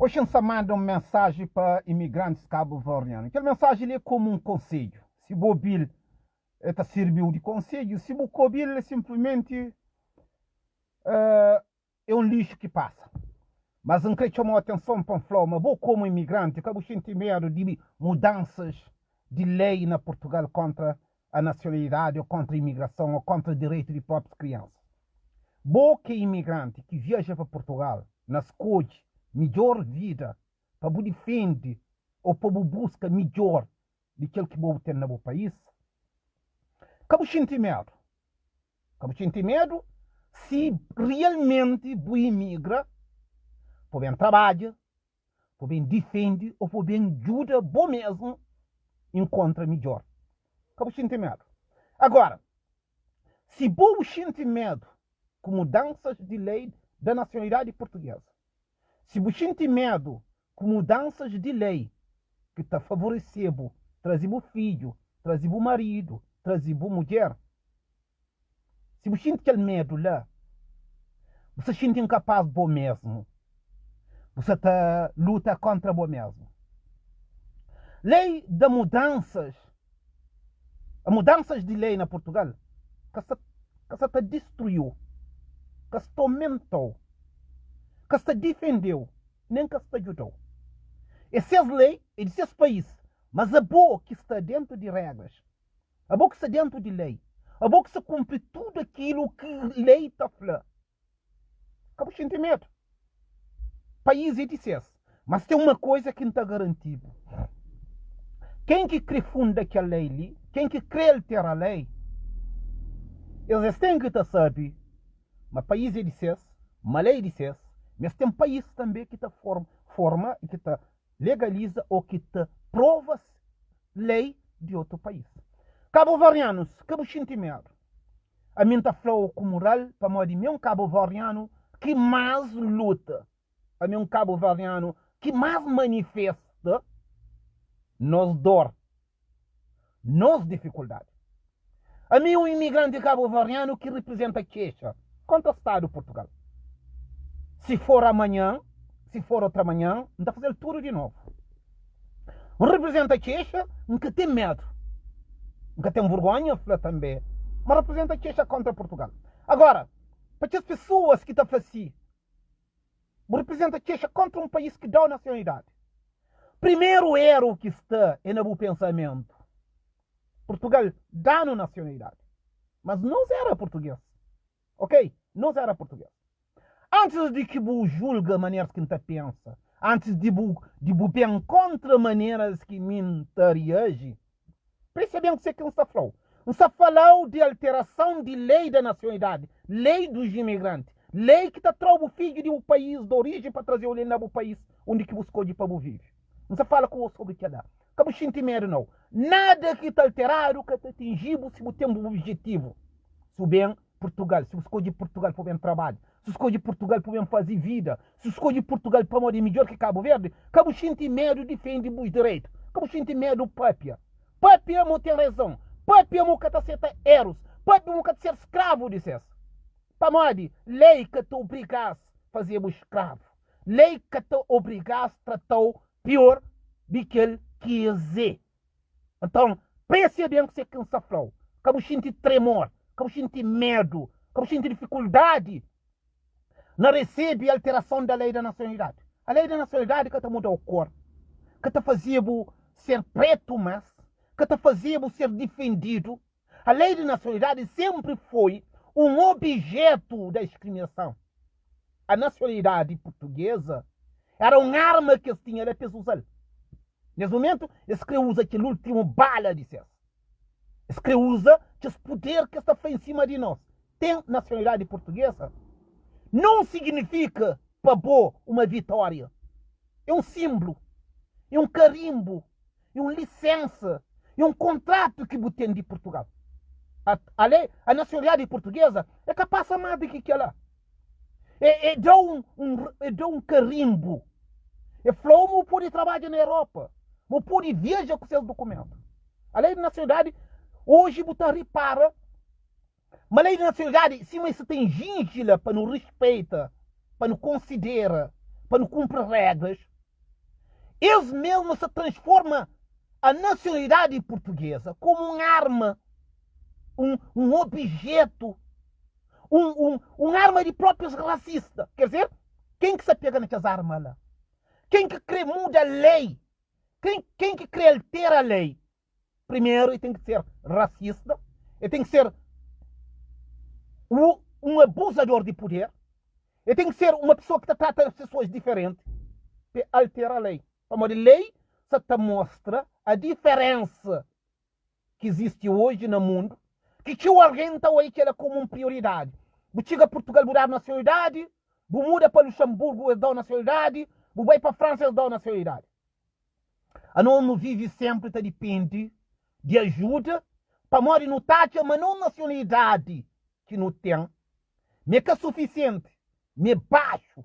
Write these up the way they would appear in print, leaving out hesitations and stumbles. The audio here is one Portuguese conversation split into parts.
Hoje eu manda uma mensagem para imigrantes cabo-verdianos. Aquela mensagem é como um conselho. Se o Bill serviu de conselho, se o Bill é simplesmente é um lixo que passa. Mas não quero chamar a atenção para falar, mas vou como imigrante, acabo sentindo medo de mudanças de lei na Portugal contra a nacionalidade, ou contra a imigração, ou contra o direito de próprias crianças. Vou que imigrante que viaja para Portugal, na escolhe melhor vida, para o defender ou para o busca melhor daquilo que vou ter no meu país, acabo sentindo medo. Acabo sentindo medo se realmente vou imigra, por bem trabalha, por bem defende ou por bem ajuda bom mesmo encontra melhor. Acabo sentindo medo. Agora, se vou sentir medo com mudanças de lei da nacionalidade portuguesa, se você sentir medo com mudanças de lei que está favorecendo trazer o filho, trazer o marido, trazer a mulher, se você sentir aquele medo lá, você sente incapaz de bom mesmo. Você está luta contra bom mesmo. Lei de mudanças, as mudanças de lei na Portugal, que se destruiu, que se aumentou, que se defendeu, nem que se ajudou. Essas leis é de seus países, mas a boa que está dentro de regras, a boa que está dentro de lei, a boa que se cumpre tudo aquilo que a lei está falando. Acabou de medo. País é de seus, mas tem uma coisa que não está garantido. Quem que crê funda aquela lei ali, quem que crê alterar a lei, eles têm que estar saber, mas país é de seus, uma lei de seus, mas tem país também que está forma e que está legaliza ou que está prova lei de outro país. Cabo-verdianos, cabo medo. A mim está falando com moral para modo de mim cabo-verdiano que mais luta, a mim cabo-verdiano que mais manifesta nos dor, nos dificuldades. A mim um imigrante cabo-verdiano que representa a queixa contra o Estado de Portugal. Se for amanhã, se for outra manhã, não está fazendo tudo de novo. Um representa a queixa, nunca tem medo. Nunca tem vergonha, também. Mas representa a queixa contra Portugal. Agora, para as pessoas que estão assim, representa a queixa contra um país que dá nacionalidade. Primeiro erro que está é no pensamento. Portugal dá nacionalidade. Mas não era português. Ok? Não era português. Antes de que você julga maneiras que você pensa, antes de você encontrar maneiras que você reage, percebendo o que você está falando. Você está falando de alteração de lei da nacionalidade, lei dos imigrantes, lei que está trazendo o filho de um país de origem para trazer ele para o país onde que buscou de para viver. Você fala com você sobre o que dá. Acabo sentir medo não. Nada que está alterado, que está atingido, se você tem um objetivo. Se bem Portugal, se você escolhe Portugal para bem trabalho, se você escolhe Portugal para bem fazer vida, se você escolhe Portugal para morar melhor que Cabo Verde, acabo sentir medo de defender os direitos. Acabo sentir medo Pápia. Pápia não tem razão. Pápia não quer ser eros. Pápia não quer ser escravo, dissesse. Para modo, lei que te obrigasse a fazer o escravo. Lei que te obrigasse a tratar pior do que ele quiser. Então, percebendo que você cansa flow. Acabo sentir tremor. Acabo sentir medo. Acabo sentir dificuldade. Não recebe a alteração da lei da nacionalidade. A lei da nacionalidade que te muda a cor. Que te fazia ser preto, mas que te fazia ser defendido. A lei de nacionalidade sempre foi um objeto da discriminação. A nacionalidade portuguesa era uma arma que eles tinham para usar. Nesse momento, eles queriam usar aquele último bala de ser. Eles queriam usar esse poder que está em cima de nós. Tem nacionalidade portuguesa? Não significa para uma vitória. É um símbolo. É um carimbo. É uma licença. É um contrato que você tem de Portugal. A nacionalidade portuguesa é capaz de amar do que ela é. Dá um carimbo. É falou, pode trabalhar na Europa. Mas pode viajar com seu documento. A lei de nacionalidade, hoje você repara, mas a lei de nacionalidade, se você tem gente para não respeita, para não considera, para não cumprir regras, eles mesmos se transformam a nacionalidade portuguesa como uma arma, um objeto, uma arma de próprios racistas. Quer dizer, quem que se pega nessas armas lá? Quem que quer mudar a lei? Quem que quer alterar a lei? Primeiro, ele tem que ser racista, ele tem que ser um abusador de poder, ele tem que ser uma pessoa que trata as pessoas diferentes para alterar a lei. A lei só te mostra a diferença que existe hoje no mundo, que tinha alguém está aí que era como uma prioridade. Você chega a Portugal, mudar a nacionalidade, você muda para Luxemburgo, eles dão nacionalidade, você vai para a França, eles dão nacionalidade. A não vive sempre, tá depende de ajuda para morar no tátil, mas não nacionalidade que não tem. Me que é suficiente, me baixo.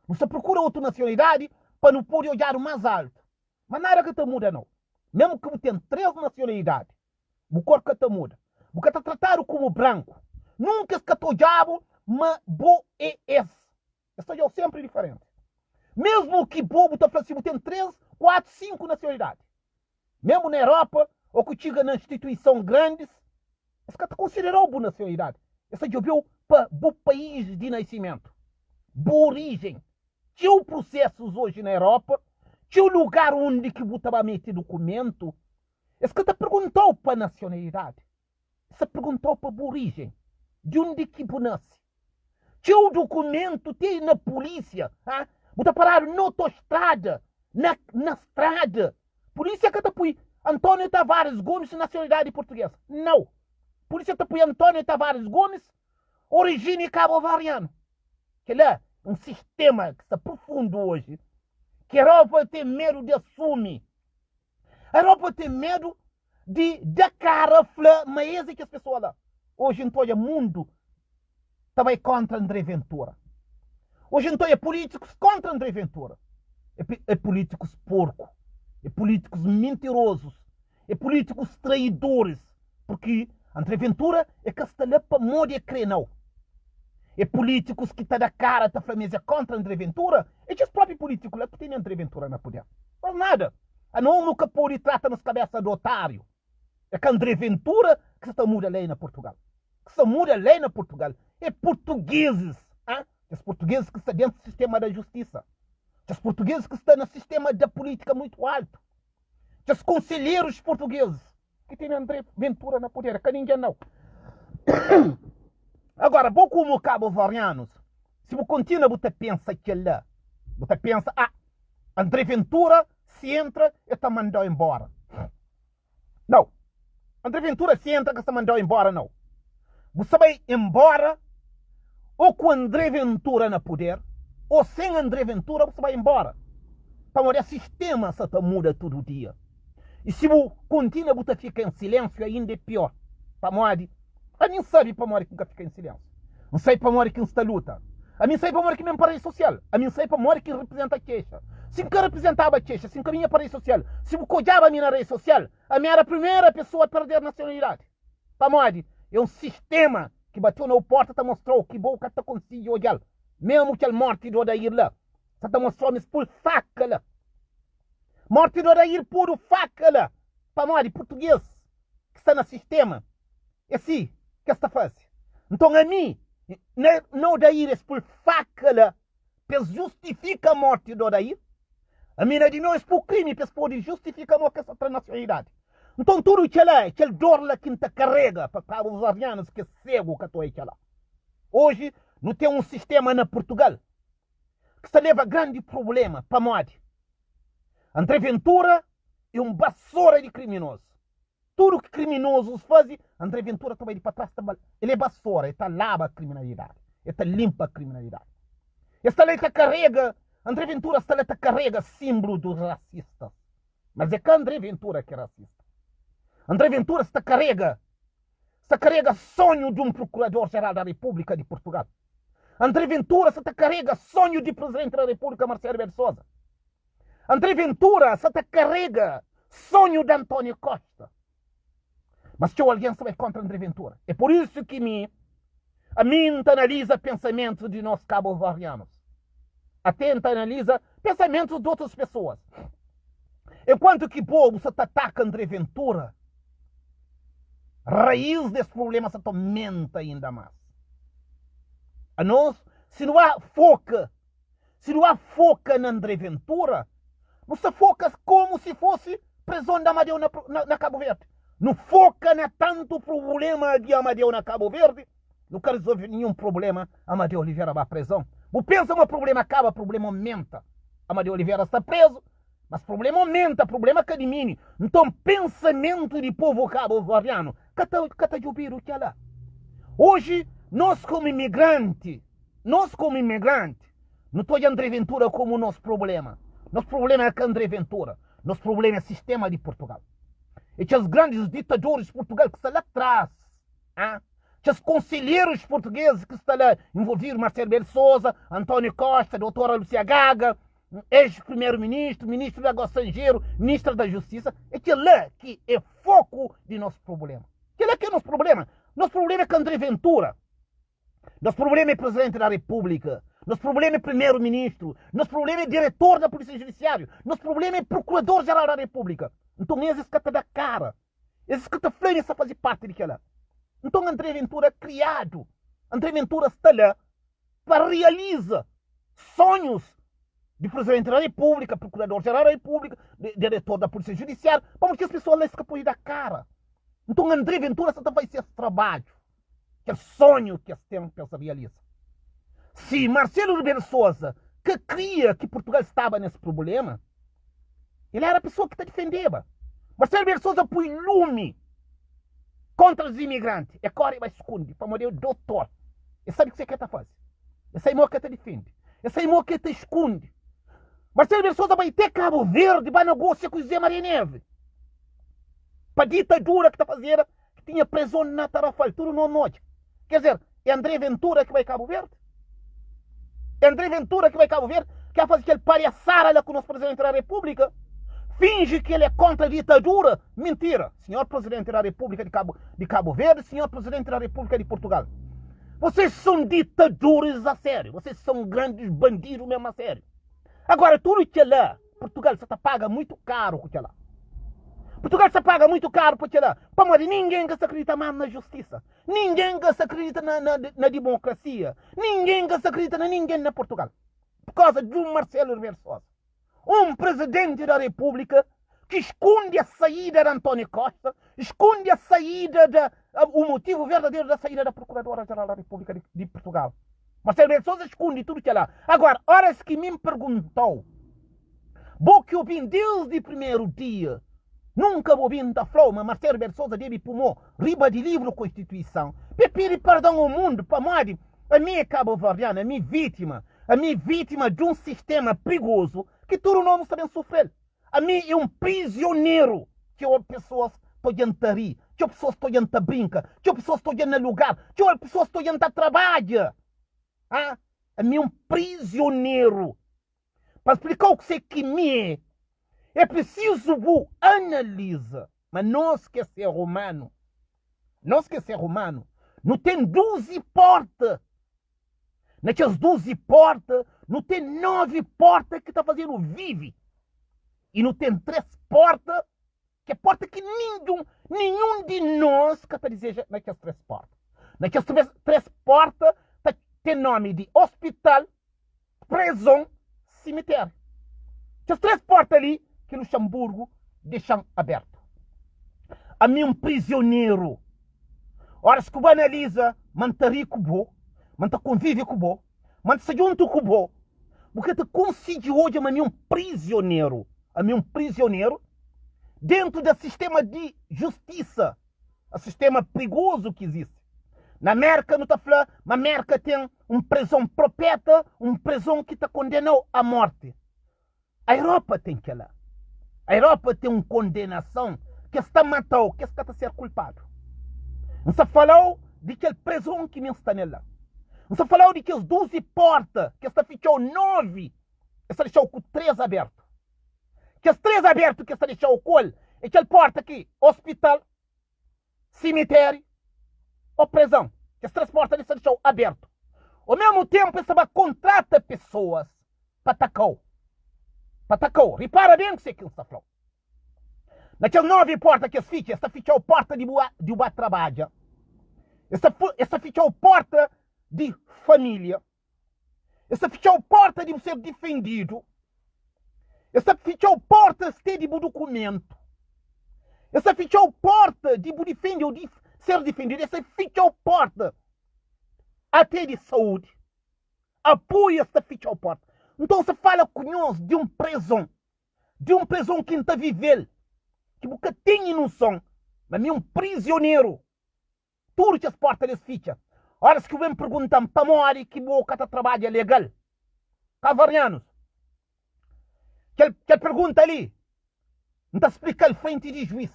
Você procura outra nacionalidade para não poder olhar o mais alto. Mas nada que te muda, não. Mesmo que você tenha 3 nacionalidades, o corpo que te muda. Você está tratado como branco. Nunca se catou diabo, mas bo é esse. Isso é sempre diferente. Mesmo que bobo está falando assim, tem 3, 4, 5 nacionalidades. Mesmo na Europa, ou que chega na instituição grandes, esse cara considerou boa nacionalidade. Esse já viu para o país de nascimento. Boa origem. Tinha processos hoje na Europa, tinha lugar onde que botava meter documento. Esse cara perguntou para a nacionalidade. Esse perguntou para a origem. De onde que nasce? Tinha o documento, tem na polícia. Bota parado na autoestrada, na estrada. Polícia que põe Antônio Tavares Gomes, nacionalidade portuguesa. Não. Polícia que põe Antônio Tavares Gomes, origem cabo-verdiana. Que lá um sistema que está profundo hoje, que a Europa tem medo de assumir. A Europa tem medo de dar cara, mas é que as pessoas lá. Hoje em todo o mundo também contra André Ventura. Hoje em todo políticos contra André Ventura. É políticos porcos. É políticos mentirosos. É políticos traidores. Porque André Ventura é que está lá para morrer crer não. É políticos que está da cara, está falando contra André Ventura. É os próprios políticos lá que tem André Ventura na poder. Não nada. A não nunca pode tratar nas cabeças do otário. É que André Ventura que está muda a lei na Portugal. Que está muda a lei na Portugal. É portugueses. Os portugueses que estão dentro do sistema da justiça. Os portugueses que estão no sistema da política muito alto. Os conselheiros portugueses que tem André Ventura na poder. Que ninguém não. Agora, bom como cabo-verdianos, se você continua, você pensa que lá. Você pensa, André Ventura, se entra, está mandado embora. Não. André Ventura, se entra, que está mandado embora, não. Você vai embora, ou com André Ventura na poder, ou sem André Ventura, você vai embora. Para morrer, o sistema só muda todo dia. E se você continua, você fica em silêncio, ainda é pior. Para morrer, a mim sabe para morrer que nunca fica em silêncio. Não sei para morrer que está luta. A mim sei para morrer que mesmo para a rede social. A mim sei para morrer que representa a queixa. Se que representava a queixa, se que minha para a rede social, se você codava a minha na rede social, a minha era a primeira pessoa a perder a nacionalidade. Para morrer, é um sistema que bateu na porta e mostrou que boca está conseguindo olhar. Mesmo que a morte do Odair lá, está mostrando por faca lá. Morte do Odair por faca lá. Para morrer, português, que está no sistema. É assim que está fácil. Então a mim, não Odair é por faca lá, para justificar a morte do Odair. A mim não é por crime, para poder justificar a morte dessa nacionalidade. Então tudo isso lá, aquele dor lá que não carrega para os arianos que é cego que estou aí lá. Hoje, não tem um sistema na Portugal que se leva a grande problema para a morte. André Ventura é um vassoura de criminosos. Tudo que criminosos fazem, André Ventura também de para trás. Ele é vassoura, ele está lava a criminalidade. Ele está limpa a criminalidade. Esta lei carrega, André Ventura esta lei carrega símbolo dos racistas. Mas é que André Ventura que é racista. André Ventura está carrega sonho de um procurador-geral da República de Portugal. André Ventura está carrega sonho de presidente da República, Marcelo Rebelo de Sousa. André Ventura está carrega sonho de António Costa. Mas se alguém sabe contra André Ventura. É por isso que a mim analisa pensamentos de nós cabo-verdianos. atenta, analisa pensamentos de outras pessoas. Enquanto que bobo você ataca André Ventura, raiz desse problema se aumenta ainda mais. A nós, se não há foca na André Ventura, não se foca como se fosse prisão de Amadeu na Cabo Verde. Não foca na tanto problema de Amadeu na Cabo Verde, nunca resolve nenhum problema, Amadeu Oliveira vai à prisão. Você pensa que o problema acaba, o problema aumenta. Amadeu Oliveira está preso, mas o problema aumenta, o problema que diminui. Então, pensamento de povo cabo-verdiano, cata de ouvir o que é lá. Hoje, nós como imigrante, não estou de André Ventura como nosso problema. Nosso problema é que André Ventura, nosso problema é o sistema de Portugal. E tinha os grandes ditadores de Portugal que estão lá atrás. Tinha os conselheiros portugueses que estão lá envolvidos, Marcelo Rebelo de Sousa, António Costa, doutora Lúcia Gaga, ex-primeiro-ministro, ministro da Estrangeiro, ministra da Justiça. É que lá que é foco de nosso problema. Que lá que é nosso problema. Nosso problema é que André Ventura. Nosso problema é presidente da República. Nosso problema é primeiro-ministro. Nosso problema é diretor da Polícia Judiciária. Nosso problema é procurador-geral da República. Então, esses que estão da cara. Esses que estão fazendo fazer parte daquela. Então, André Ventura é criado. André Ventura está lá para realizar sonhos de presidente da República, procurador-geral da República, diretor da Polícia Judiciária, para que as pessoas lá escapem da cara. Então, André Ventura só vai ser esse trabalho. Que é sonho que eles têm que eles realizam. Se Marcelo Rebelo de Sousa, que cria que Portugal estava nesse problema, ele era a pessoa que está defendendo. Marcelo Rebelo de Sousa põe lume contra os imigrantes. E agora ele vai esconder para morrer o doutor. Ele sabe o que você quer fazer. Ele sabe o que ele defende. Ele sabe o que ele esconde. Marcelo Rebelo de Sousa vai ter Cabo Verde, vai negociar com o Zé Maria Neves. Para a ditadura que está fazendo, que tinha prisão na Tarrafal, tudo no noite. Quer dizer, é André Ventura que vai a Cabo Verde? É André Ventura que vai a Cabo Verde? Quer fazer aquele palhaçada lá com o nosso presidente da República? Finge que ele é contra a ditadura? Mentira. Senhor presidente da República de Cabo Verde, senhor presidente da República de Portugal. Vocês são ditadores a sério. Vocês são grandes bandidos mesmo a sério. Agora, tudo que é lá, Portugal só paga muito caro com que lá. Portugal se paga muito caro porque lá, para ninguém que se acredita mais na justiça, ninguém que se acredita na democracia, ninguém que se acredita na ninguém na Portugal. Por causa de um Marcelo Rebelo de Sousa, um presidente da República que esconde a saída de António Costa, esconde a saída, o motivo verdadeiro da saída da Procuradora-Geral da República de Portugal. Marcelo Rebelo de Sousa esconde tudo que é lá. Agora, horas que me perguntou, vou que eu vim desde o primeiro dia, nunca vou vir da flor, Marcelo Rebelo de Sousa deve pulmão, riba de livro Constituição. Pedir perdão ao mundo, para morrer, a minha cabo-verdiana, a minha vítima de um sistema perigoso que todo mundo também sofrer. A mim é um prisioneiro que as pessoas estão a rir, que as pessoas estão a brincar, que as pessoas estão a lugar, que as pessoas estão a trabalhar. A mim é um prisioneiro. Para explicar o que você que me é preciso analisar. Mas nós que é ser humano, não tem 12 portas. Naquelas 12 portas, não tem 9 portas que está fazendo vive. E não tem 3 portas, que é porta que nenhum de nós que está dizendo naquelas 3 portas. Naquelas 3 portas tem nome de hospital, prisão, cemitério. As 3 portas ali que Luxemburgo deixam aberto. A mim um prisioneiro. Ora, se você analisa, manta rico bo, manta convive com bo, manta se junto com bo, porque te considera hoje a mim um prisioneiro. A mim um prisioneiro dentro do sistema de justiça, o sistema perigoso que existe. Na América, não está falando, mas a América tem uma prisão perpétua, uma prisão que está condenado à morte. A Europa tem que lá. A Europa tem uma condenação que está matando, que está a ser culpado. Não se falou de que prisão que não está nela. Não se falou de que as 12 portas, que está fechou 9, está deixou com 3 abertos. Que as 3 abertos que está deixou o colo, é aquela porta aqui, hospital, cemitério ou prisão. Que as 3 portas está deixou aberto. Ao mesmo tempo, essa contrata pessoas patacou. Patacou. Repara bem que você está falando. Naquele nove porta que essa ficha é a porta de boa trabalho. Essa ficha é a porta de família. Essa ficha é a porta de ser defendido. Essa ficha é a porta de ter de documento. Essa ficha é a porta de defender ou de ser defendido. Essa ficha é a porta até de saúde. Apoia essa ficha é a porta. Então você fala com nós de um preso que não está vivendo, que nunca tem noção, mas é um prisioneiro. Tudo que as portas das fichas. Horas que vem perguntam para morrer que boca está trabalho legal. Cavarianos. Que pergunta ali. Não está explicando frente de juiz.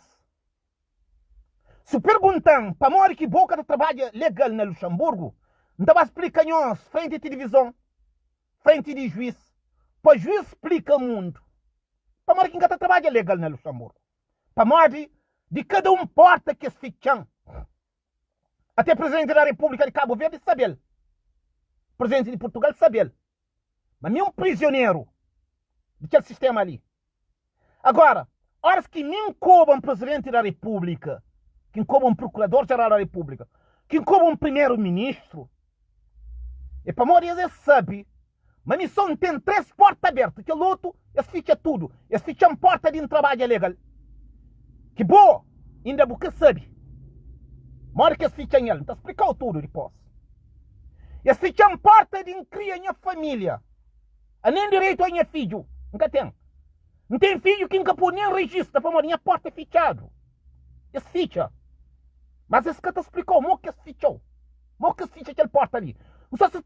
Se perguntam para morrer que boca está trabalho legal na Luxemburgo, não está explicando nós frente de televisão, frente de juiz. Para juiz explica o mundo. Para morrer que está trabalho legal na Luxemburgo. Para morrer de cada porta que se ficham. Até o presidente da República de Cabo Verde sabe. O presidente de Portugal sabe. Mas nem um prisioneiro daquele sistema ali. Agora, horas que nem coubam presidente da República, que coubam procurador-geral da República, que coubam primeiro-ministro, e para morrer eles sabem, mas a missão tem 3 portas abertas, que o outro, eles ficham tudo. Eles ficham porta de um trabalho legal. Que bom, ainda porque sabe. Mora que eles ficham ele, então explicou tudo depois. Eles ficham porta de criar minha família. A nem direito a minha filho. Nunca tem. Não tem filho que nunca pôr nem registro para morrer. Minha porta é fichado. Eles ficham. Mas esse que te explicou, como que eles fichou. Como que eles ficham aquela porta ali. Não só te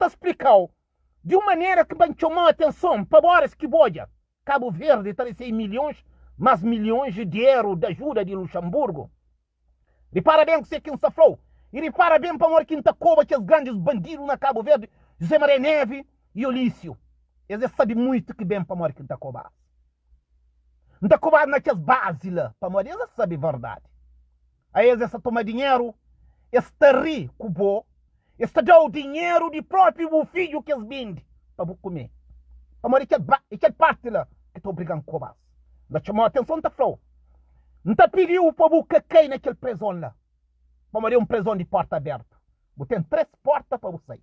explicou de uma maneira que vai chamar a atenção para horas que boia. Cabo Verde está a 6 milhões, mas milhões de euros de ajuda de Luxemburgo. Repara bem o que você não falou. E repara bem para morrer que não está como aqueles grandes bandidos na Cabo Verde, José Maria Neve e Olício. Eles sabem muito que bem para morrer que não está cobrado. Não está cobrado naquelas bases lá. Para morrer, eles sabem a verdade. Aí eles tomam dinheiro, eles estão ricos, eles dão o dinheiro de próprio filho que eles vendem para comer. Para morrer aquela parte lá que estão brigando com cobrar. Não chamou a atenção, não está falou. Não está pedindo para você cair naquele prisão lá. Para morrer um prisão de porta aberta. Você tem 3 portas para você.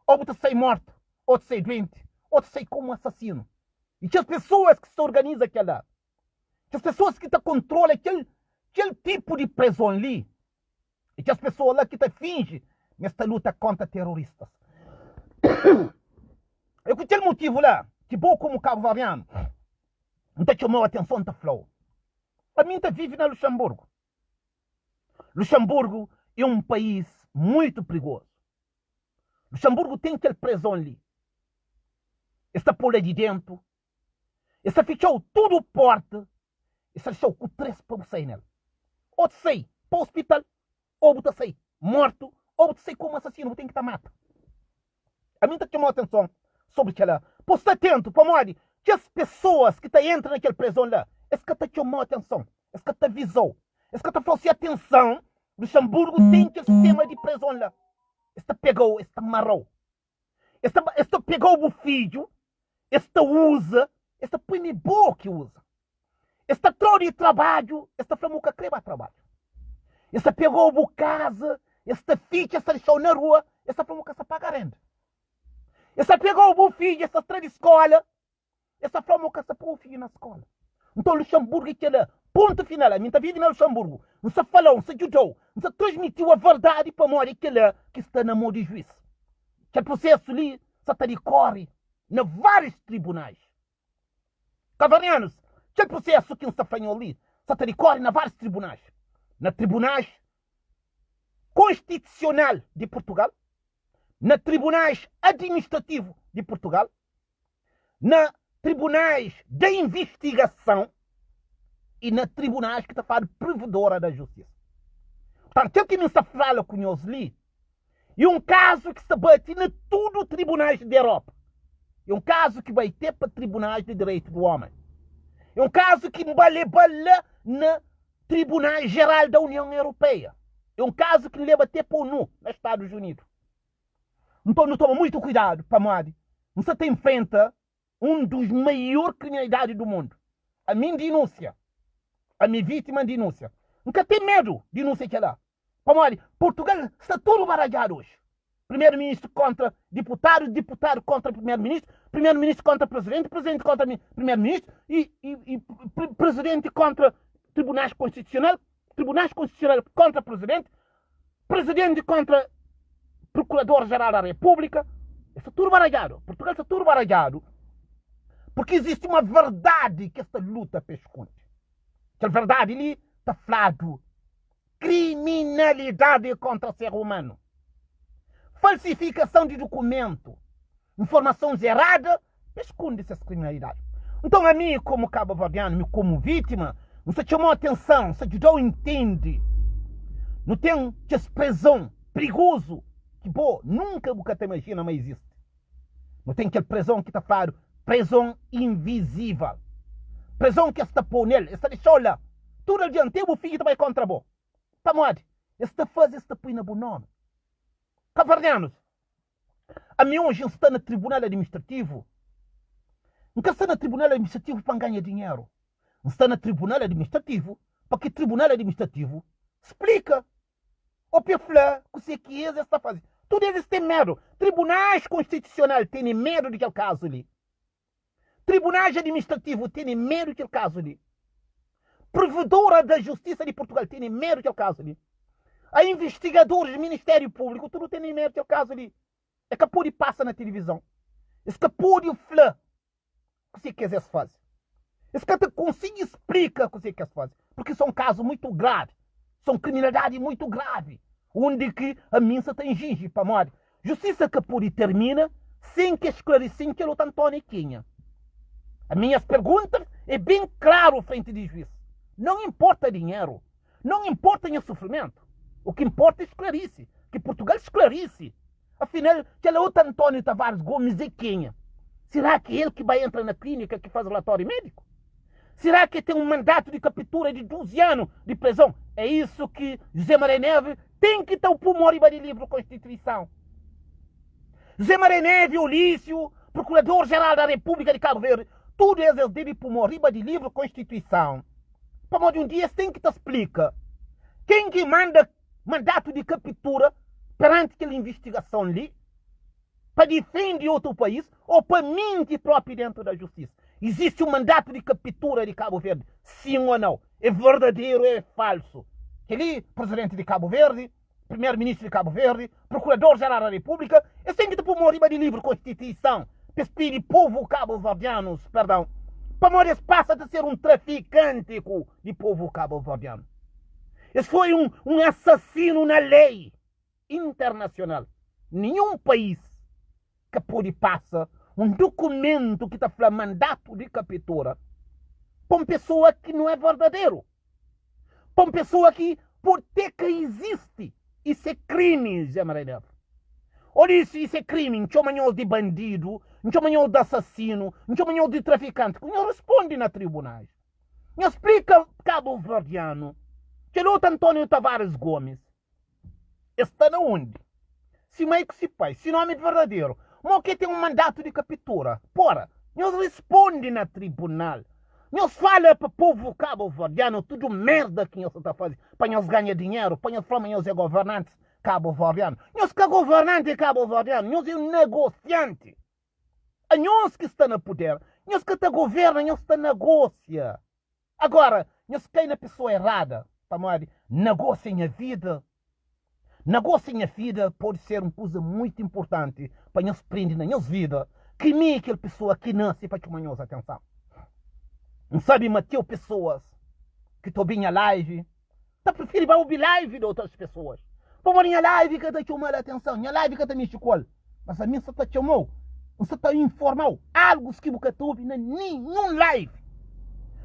Ou você sai morto, ou você sai doente, ou você sai como um assassino. E que as pessoas que se organizam aquela, que as pessoas que controlam aquele tipo de prisão ali, e que as pessoas lá que fingem nesta luta contra terroristas. É com aquele motivo lá, que bom como Cabo Variano, não está chamando a atenção, não está falou. A mim vive na Luxemburgo. Luxemburgo é um país muito perigoso. Luxemburgo tem aquele prisão ali. Está por lá de dentro. Está fechou tudo porta. Está fechou com 3 para você nela. Ou você sai para o hospital, ou você sai morto, ou você sai como assassino, você tem que estar mato. A mim chamou a atenção sobre aquela. Pô, está atento, para morrer. Que as pessoas que entram naquele prisão lá, esse que te chamou a atenção, esse que te avisou, esse que te falou assim, atenção, Luxemburgo tem aquele sistema de prisão lá. Esse pegou, esse amarrou. Esse pegou o filho, esse usa, esse põe em boa que usa. Esse trouxe de trabalho, esse falou que creva trabalho. Esse pegou o casa, esse ficha, esse deixou na rua, esse falou que se paga renda. Esse pegou o filho, esse traz de escola, esse falou que se põe o filho na escola. Então Luxemburgo é aquele ponto final. A mim está vive na Luxemburgo. Não se falou, não se ajudou, não se transmitiu a verdade para morrer aquele que está na mão de juiz. Que processo ali, só está de corre, em vários tribunais. Cavarianos, que processo que não se apanhou ali, só está de corre em vários tribunais. Na tribunais constitucional de Portugal, na tribunais administrativo de Portugal, na tribunais de investigação e na tribunais que está falando provedora da justiça. Portanto, aquilo que não se fala com nós ali é um caso que se bate em tudo tribunais da Europa. É um caso que vai ter para tribunais de direito do homem. É um caso que vai levar na Tribunal Geral da União Europeia. É um caso que leva até para o ONU, nos Estados Unidos. Então, não toma muito cuidado para morrer Você tem enfrenta um dos maiores criminalidades do mundo. A minha denúncia, a minha vítima denúncia. Nunca tem medo de denúncia que lá. Olha, Portugal está todo baralhado hoje. Primeiro-ministro contra deputado, deputado contra primeiro-ministro, primeiro-ministro contra presidente, presidente contra primeiro-ministro e presidente contra tribunais constitucionais contra presidente, presidente contra procurador-geral da República. Está tudo baralhado. Portugal está tudo baralhado porque existe uma verdade que esta luta esconde. Aquela verdade ali está falado. Criminalidade contra o ser humano. Falsificação de documento. Informações erradas, esconde essa criminalidade. Então, a mim, como cabo-verdiano, como vítima, não se chamou atenção, se ajudou a entender. Não tem que expressão perigoso, que, pô, nunca você imagina, mas existe. Não tem aquela prisão que está falando, prisão invisível. Prisão que está por nele, está deixando lá. Tudo adiante, o filho vai contra você. Tá moado? Esta fase está põe na bom nome. Cabo-verdianos, a mim hoje está no tribunal administrativo. Não está no tribunal administrativo para ganhar dinheiro. Não está no tribunal administrativo para que o tribunal administrativo explica o que você quer esta fase. Tudo eles têm medo. Tribunais constitucionais têm medo daquele caso ali. Tribunais administrativos têm medo daquele caso ali. Provedora da Justiça de Portugal tem medo daquele caso ali. A investigadores do Ministério Público, tudo tem medo daquele caso ali. É que pode passar na televisão. É que pode falar o que você quiser fazer. É que te consiga explicar o que você quer fazer. Porque são casos muito graves. São criminalidade muito grave. Onde que a minha tem ginge para morrer. Justiça que pode termina sem que esclarecer que o Antônio Quinha. As minhas perguntas é bem claro frente de juiz. Não importa dinheiro. Não importa o sofrimento. O que importa é esclarecer. Que Portugal esclarece. Afinal, que é o Antônio Tavares Gomes é quem? Será que é ele que vai entrar na clínica que faz relatório médico? Será que tem um mandato de captura de 12 anos de prisão? É isso que José Maria Neves tem que ter o pulmão de livro Constituição. José Maria Neves, Ulício, Procurador-Geral da República de Cabo Verde, tudo eles devem pulmão de livro Constituição. Para de um dia tem que te explicar quem que manda mandato de captura perante aquela investigação ali para defender outro país ou para mentir próprio dentro da justiça. Existe um mandato de captura de Cabo Verde? Sim ou não? É verdadeiro ou é falso? Aquele presidente de Cabo Verde, primeiro-ministro de Cabo Verde, procurador-geral da República, é sempre que por riba de livre Constituição, para o povo cabo-verdianos, perdão, para morrer passa a ser um traficante de povo cabo-verdiano. Esse foi um assassino na lei internacional. Nenhum país que pode passar um documento que está falando mandato de captura para uma pessoa que não é verdadeiro. Para uma pessoa que por ter que existe. Isso é crime, Zé Maria. Olha isso é crime. Não chama nós de bandido, não chama nós de assassino, não chama nós de traficante. Não responde na tribunais. Não explica cabo-verdiano que o Antônio Tavares Gomes está na onde? Se meio que se faz, se nome é verdadeiro. Mas que tem um mandato de captura. Porra, nós responde na tribunal. Nós fala para o povo cabo-verdiano tudo merda que nós está fazendo. Para nós ganhar dinheiro, para nós falar nós é governantes cabo-verdiano. Nós que é governante cabo-verdiano, nós é um negociante. A nós que está no poder, nós que está governa, nós está negocia. Agora, nós cai na pessoa errada. Para negociem a vida. Negociem a vida pode ser uma coisa muito importante para nós prender na nossa vida. Que nem aquela pessoa que nasce para chamar nossa atenção. Não sabe, Mateu, pessoas que estão bem a live. Tá preferindo ouvir live de outras pessoas. Para morrer a live que está chamando a atenção. A live que está me escolhendo. Mas a minha só está chamando. Você está informando algo que você está ouvindo. Nenhum live.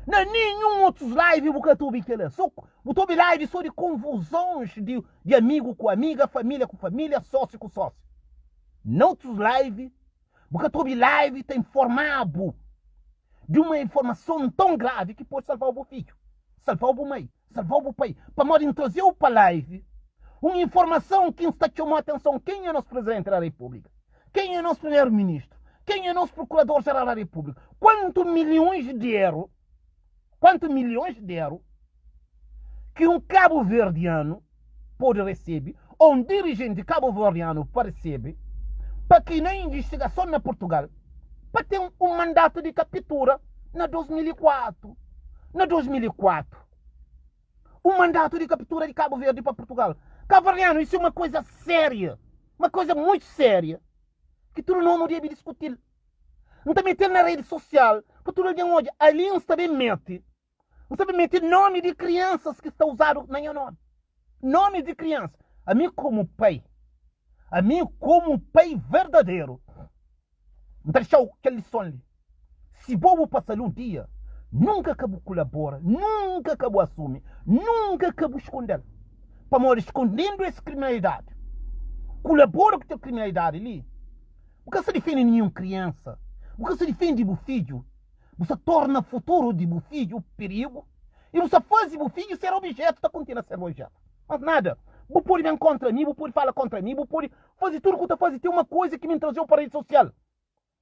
Não nenhum outros live você está ouvindo. Só YouTube live só de convulsões de amigo com amiga, família com família, sócio com sócio. Não outros live. Você está ouvindo live está informado de uma informação tão grave que pode salvar o filho, salvar o mãe, salvar o pai. Para morrer trazer o para live uma informação que está chamando a atenção. Quem é o nosso presidente da República? Quem é o nosso primeiro-ministro? Quem é nosso Procurador-Geral da República? Quantos milhões de euros que um cabo-verdiano pode receber, ou um dirigente cabo-verdiano pode receber, para que na investigação na Portugal, para ter um mandato de captura na 2004. Na 2004. Um mandato de captura de Cabo Verde para Portugal. Cabo-verdiano, isso é uma coisa séria. Uma coisa muito séria. Que tu não deve discutir. Não está metendo na rede social. Para tu não hoje. Ali não sabe meter. Não sabe meter nome de crianças que estão usados na minha nome. Nome de crianças. A mim como pai verdadeiro, não deixar aquela lição ali. Se bobo passar um dia, nunca acabou colabora, nunca acabou assume, nunca acabou esconder. Para morrer escondendo essa criminalidade. Colabora com a criminalidade ali. Porque se defende nenhuma criança. Porque se defende o filho. Você torna o futuro de o filho perigo. E você faz o filho ser objeto, está continuando a ser objeto. Mas nada. Você pode vir contra mim, você pode falar contra mim, você pode fazer tudo o que você faz. Tem uma coisa que me trazeu para a rede social.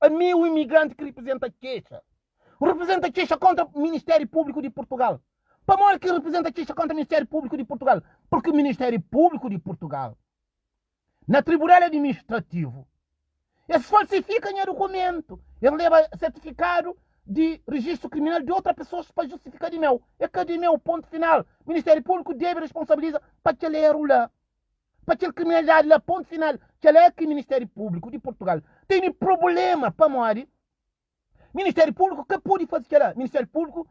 A mim, o imigrante que representa a queixa. Representa a queixa contra o Ministério Público de Portugal. Para morrer que representa a queixa contra o Ministério Público de Portugal. Porque o Ministério Público de Portugal, na Tribunal Administrativo, eles falsificam o documento. Ele leva certificado de registro criminal de outra pessoa para justificar de meu. É que de meu, ponto final. O Ministério Público deve responsabilizar para que ele erro lá. Para que a criminalidade lá, ponto final. Que ele é que o Ministério Público de Portugal tem problema para morrer. Ministério Público que pode fazer que lá? Ministério Público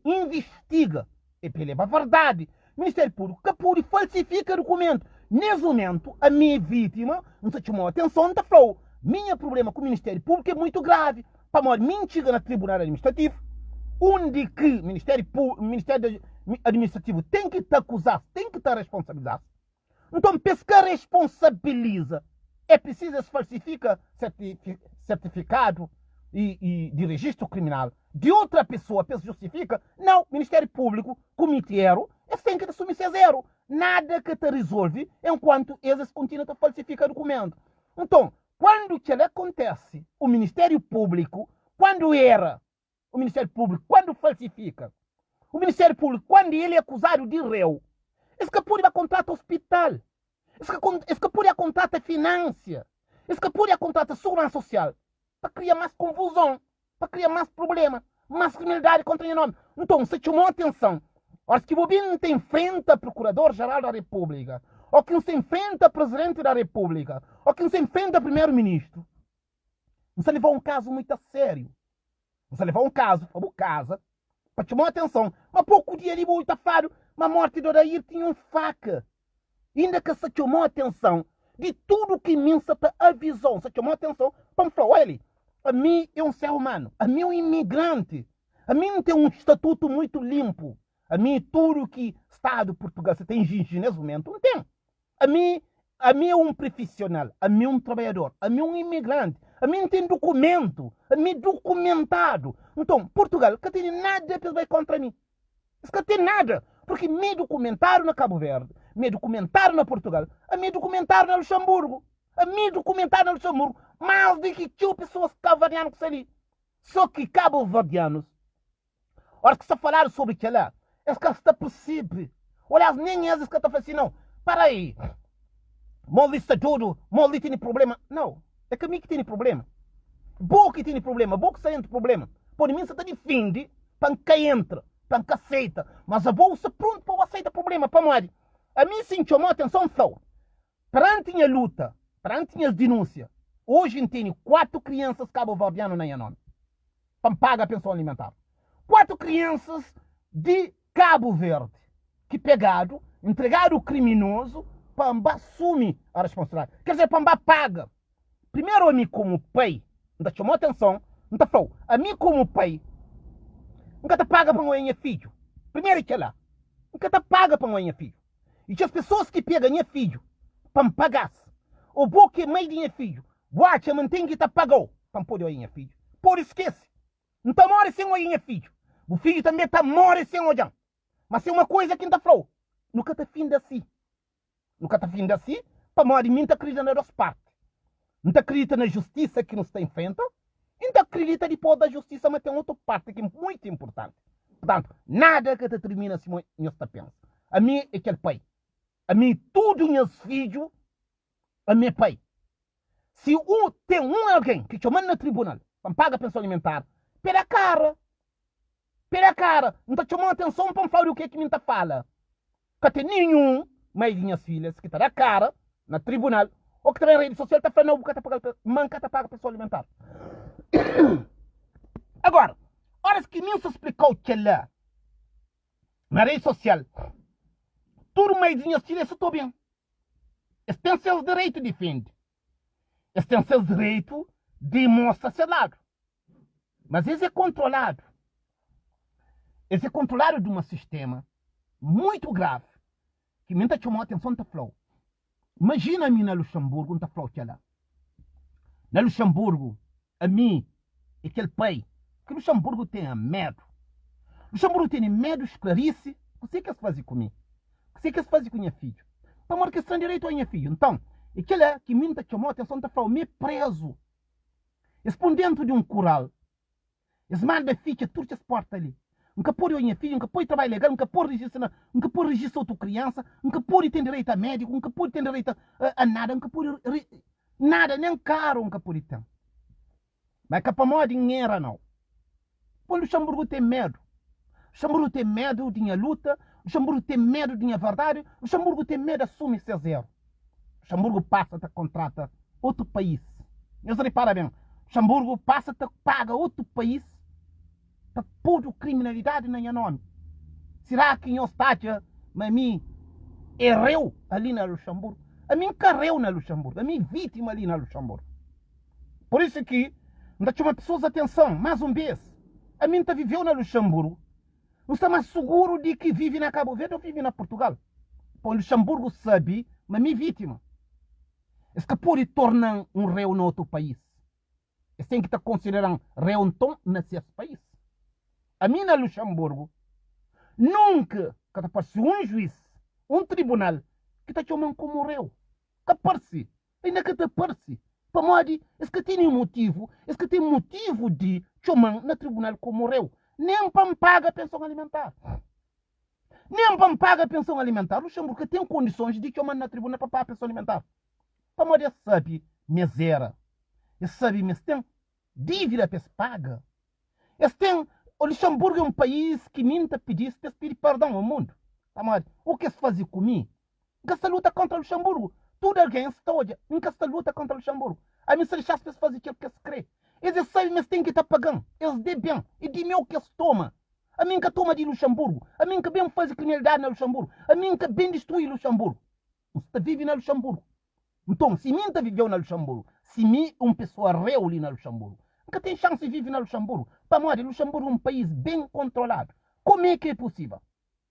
investiga. Leva a verdade. Ministério Público que pode falsificar documento. Nesse momento, a minha vítima não se chamou a atenção, não falou. Minha problema com o Ministério Público é muito grave. Para morrer, mentira na Tribunal Administrativo, onde que o Ministério Administrativo tem que te acusar, tem que te responsabilizar. Então, pescar responsabiliza. É preciso se falsificar certificado e de registro criminal de outra pessoa, justifica. Não, Ministério Público, comitê erro, é sem que te assumir ser zero. Nada que te resolve enquanto eles continuam a falsificar documento. Então, quando que acontece, o Ministério Público, quando era o Ministério Público, quando falsifica, o Ministério Público, quando ele é acusado de réu, esse que pode contratar hospital, esse que pode contratar finança, esse que pode contratar segurança social, para criar mais confusão, para criar mais problema, mais criminalidade contra o nome. Então, se chamou atenção, ora que o Bobinho tem frente a Procurador-Geral da República, ou que se enfrenta Presidente da República, ou que se enfrenta Primeiro-Ministro, você levou um caso muito a sério. Você levou um caso, foi casa, para chamar atenção. Mas pouco dia de muito faro, mas a morte do Odair tinha um faca. Ainda que se chamou atenção de tudo que Minsa te avisou, se chamou atenção, para falar, olha, a mim é um ser humano, a mim é um imigrante, a mim não tem um estatuto muito limpo, a mim tudo que Estado Portugal você tem nesse momento, não tem. A mim é um profissional, a mim é um trabalhador, a mim é um imigrante, a mim não tem documento, a mim é documentado. Então, Portugal, que tem nada para ver contra mim. Isso que tem nada, porque me documentaram na Cabo Verde, me documentaram na Portugal, a me documentaram na Luxemburgo, a me documentaram na Luxemburgo, mais de que tinha pessoas cabo-verdianas que ali. Só que cabo-verdianos, hora que se falaram sobre aquilo lá, é que está possível. Olha, nem eles que estão falando assim, não. Para aí. Moli está tudo. Moli tem problema. Não. É que mim que tem problema. Boa que tem problema. Boa que sai entre problema. Por mim, você está defende para que entra. Para que aceita. Mas a boa está pronto para aceitar problema. Para morrer. A mim sim chamou a atenção só. Perante a luta. Perante as denúncias. Hoje tem 4 crianças cabo-verdianas na minha nome. Para pagar a pensão alimentar. 4 crianças de Cabo Verde. Que pegaram, entregaram o criminoso, para assumir a responsabilidade. Quer dizer, para paga. Primeiro, a mim como pai, não chamou atenção, não está falando, a mim como pai, nunca te paga para um filho. Primeiro que é lá, nunca te paga para um filho. E as pessoas que pegam minha filho, para pagar, o bom que mãe de minha filho, boa, mantém que te pagou, para poder o minha filho. Por esquece, não está morre sem o minha filho. O filho também está morre sem o jam. Mas é uma coisa que não está falando, nunca te fim de si. Nunca está fim de si, para morrer, não acredita nas duas partes. Não acredita na justiça que nos tem feita, Então acredita depois da justiça, mas tem outra parte que é muito importante. Portanto, nada que determina se eu está pensa. A mim é aquele pai. A mim tudo meus filhos, a meu pai. Se tem alguém que te manda no tribunal para pagar a pensão alimentar, pela cara, não está chamando atenção para falar o que me está falando. Que tem nenhum, mais minhas filhas, que está na cara, na tribunal, ou que está na rede social, está falando, manca está paga a pensão alimentar. Agora, horas que me explicou que lá, na rede social, tudo mais minhas filhas, estou bem. Eles têm seus direitos de defender. Eles têm seus direitos de mostrar seu lado. Mas eles é controlado. Eles é controlado de um sistema muito grave que me chamou a atenção da flow. Imagina a mim na Luxemburgo, não está flow que lá. Na Luxemburgo, a mim, aquele pai, que Luxemburgo tem medo. Luxemburgo tem medo de esclarecer o que eles fazem comigo. O que eles fazem com minha filha. Para uma questão de direito a minha filha. Então, aquele que me chamou a atenção da flow, me preso. Eles põem dentro de um curral. Eles mandam a filha, tudo as portas ali. Nunca pode a minha filha, nunca pode trabalho legal, nunca pode registrar outra criança, nunca pode ter direito a médico, nunca pode ter direito a nada, nunca pode nada, nem caro nunca pode ter. Mas que para mim dinheiro não. O Luxemburgo tem medo. O Luxemburgo tem medo de minha luta, o Luxemburgo tem medo de minha verdade, o Luxemburgo tem medo de assumir seu zero. O Luxemburgo passa a contrata outro país. Eu repara bem, o Luxemburgo passa a paga outro país para pôr criminalidade na minha nome. Será que eu estádio, mas mim, erreu ali na Luxemburgo? A mim carreu na Luxemburgo, a mim vítima ali na Luxemburgo. Por isso que, não chama pessoas atenção, mais uma vez, a mim viveu na Luxemburgo, não está mais seguro de que vive na Cabo Verde ou vive na Portugal. O Luxemburgo sabe, mas mim vítima. Esse que pode tornar um réu no outro país. Eles têm que estar considerando réu então nesse país. A mim na Luxemburgo, nunca que apareceu um juiz, um tribunal, que está chamando como réu. Que aparece, ainda que aparece. Para modo, esse que tem motivo, esse que tem motivo de chamar no tribunal como réu. Nem para me pagar a pensão alimentar. Nem para me pagar a pensão alimentar. Luxemburgo tem condições de chamar no tribunal para pagar a pensão alimentar. Para modo, sabe, miséria. Eles sabem, mas tem dívida para se pagar. Eles têm. O Luxemburgo é um país que minta pedir perdão ao mundo. O que se faz comigo? Nunca se luta contra o Luxemburgo. Tudo alguém está hoje. Nunca se luta contra o Luxemburgo. A mim se deixar as pessoas fazer aquilo que se crê. Eles sabem, mas têm que estar pagando. Eles dê bem. E de meu que eles tomam. A mim que toma de Luxemburgo. A mim que bem faz criminalidade na Luxemburgo. A mim que bem destrói Luxemburgo. Você vive na Luxemburgo. Então, se mim viveu na Luxemburgo, se mim uma pessoa réu ali na Luxemburgo, nunca tem chance de viver na Luxemburgo. Para nós, Luxemburgo é um país bem controlado. Como é que é possível?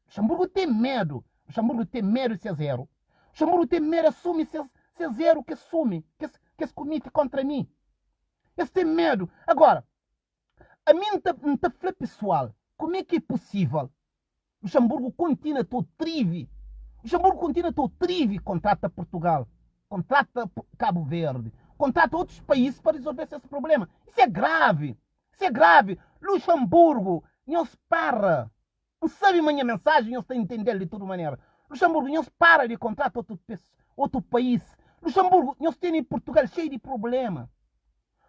Luxemburgo tem medo. Luxemburgo tem medo de ser zero. Luxemburgo tem medo de assumir ser zero que assume, que se comete contra mim. Eles têm medo. Agora, a mim não está pessoal. Como é que é possível? Luxemburgo continua todo trive. Luxemburgo continua todo trive, contrata Portugal, contrata Cabo Verde, contrata outros países para resolver esse problema. Isso é grave. Isso é grave. Luxemburgo, não se para. Não sabe a minha mensagem, não está a entender de toda maneira. Luxemburgo, não se para de contratar outro país. Luxemburgo, não se tem em Portugal cheio de problema.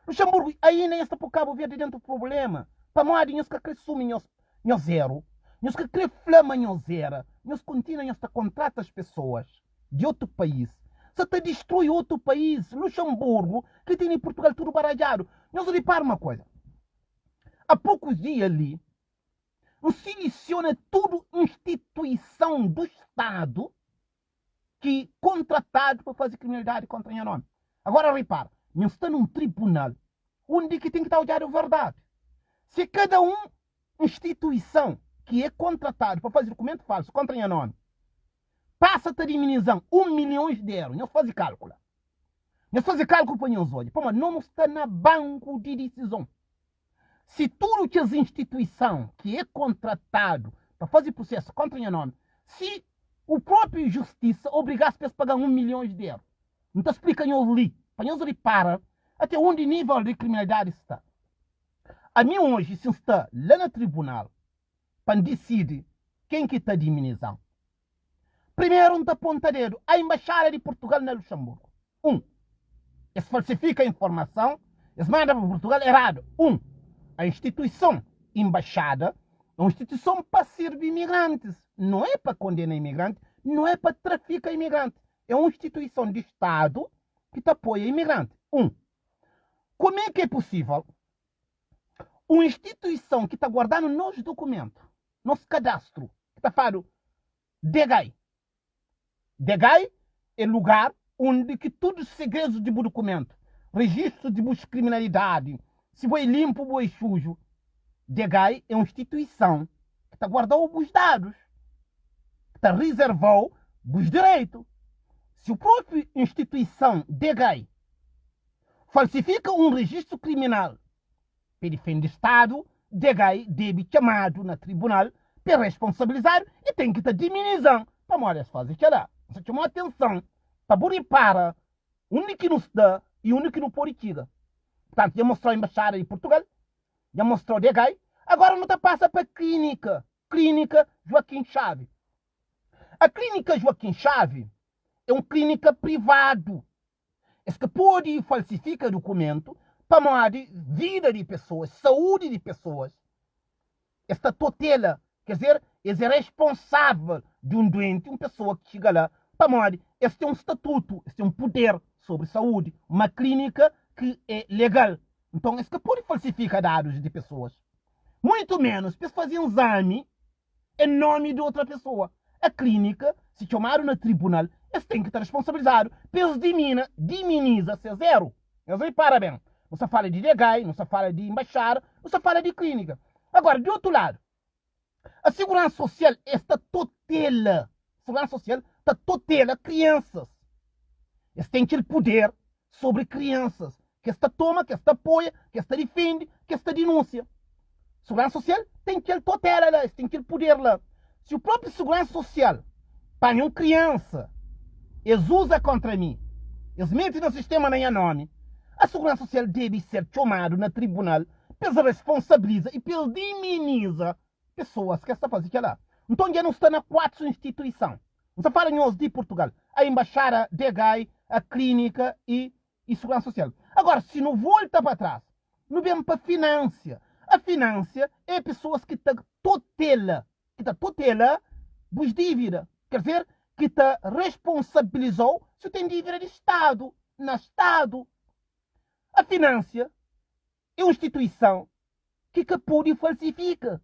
Luxemburgo, aí nem está por Cabo Verde dentro do problema. Para nós, não se quer sumir, não zero. Não se quer flama, não zero. Não se continua, não se contrata as pessoas de outro país. Você te destrói outro país, Luxemburgo, que tem em Portugal tudo baralhado. Não se repara uma coisa. Há poucos dias ali, seleciona tudo instituição do Estado que contratado para fazer criminalidade contra o nome. Agora repara, não está num tribunal onde que tem que estar olhando a verdade. Se cada instituição que é contratado para fazer documento falso contra o nome passa a ter diminuição 1 milhão de euros, não faz cálculo. Não faz cálculo para nós hoje. Mas não está na banco de decisão. Se tudo que as instituições que é contratado para fazer processo contra o nome, se o próprio justiça obrigasse a pagar 1 milhão de euros, não está explicando ali, para nós reparar até onde o nível de criminalidade está. A mim hoje, se está lá no tribunal para decidir quem que está de imunização, primeiro um aponta dedo a embaixada de Portugal na Luxemburgo. Eles falsifica a informação, eles mandam para Portugal errado. A instituição embaixada é uma instituição para servir imigrantes, não é para condenar imigrantes, não é para traficar imigrantes. É uma instituição de Estado que apoia imigrantes. Como é que é possível uma instituição que está guardando nos documentos, nosso cadastro, que está falando DEGAI. DEGAI é lugar onde que todos os segredos de documento, registro de criminalidade, se foi limpo ou foi sujo, DEGAI é uma instituição que está guardando os dados, que está reservando os direitos. Se a própria instituição DEGAI falsifica um registro criminal para defender o Estado, DEGAI deve ser chamado no tribunal para responsabilizar e tem que estar diminuindo para morar fazer que lá. Você chamou atenção para boripar onde que nos dá e onde que não pode tirar. Portanto, já mostrou a embaixada de Portugal, já mostrou DEGAI, agora não passa para a clínica Joaquim Chave. A clínica Joaquim Chave é uma clínica privada. Esse que pode falsificar documento para mudar vida de pessoas, saúde de pessoas. Esta tutela, quer dizer, é responsável de um doente, uma pessoa que chega lá, para mudar. Este é um estatuto, este é um poder sobre saúde, uma clínica que é legal. Então, esse que pode falsificar dados de pessoas. Muito menos para fazer um exame em nome de outra pessoa. A clínica, se chamaram no tribunal, eles têm que estar responsabilizados. Pelos diminiza se zero. Eu sei, parabéns. Não se fala de DEGAI, não se fala de embaixada, não se fala de clínica. Agora, de outro lado, a segurança social está tutela. A segurança social está tutela crianças. Eles têm aquele poder sobre crianças. Que esta toma, que esta apoia, que esta defende, que esta denuncia. A segurança social tem aquele tutela lá, tem aquele poder lá. Se o próprio segurança social põe uma criança, eles usam contra mim, eles metem no sistema nem a nome, a segurança social deve ser chamado no tribunal, eles responsabiliza e eles diminiza pessoas que estão fazendo aquilo lá. Então já não está na quatro instituições. Não se fala em de Portugal, a embaixada, DEGAI, a clínica e segurança social. Agora, se não volta para trás, não vem para a finança. A finança é pessoas que estão tutela dos dívidas. Quer dizer, que te responsabilizou se tem dívida de Estado, no Estado. A finança é uma instituição que pode falsificar.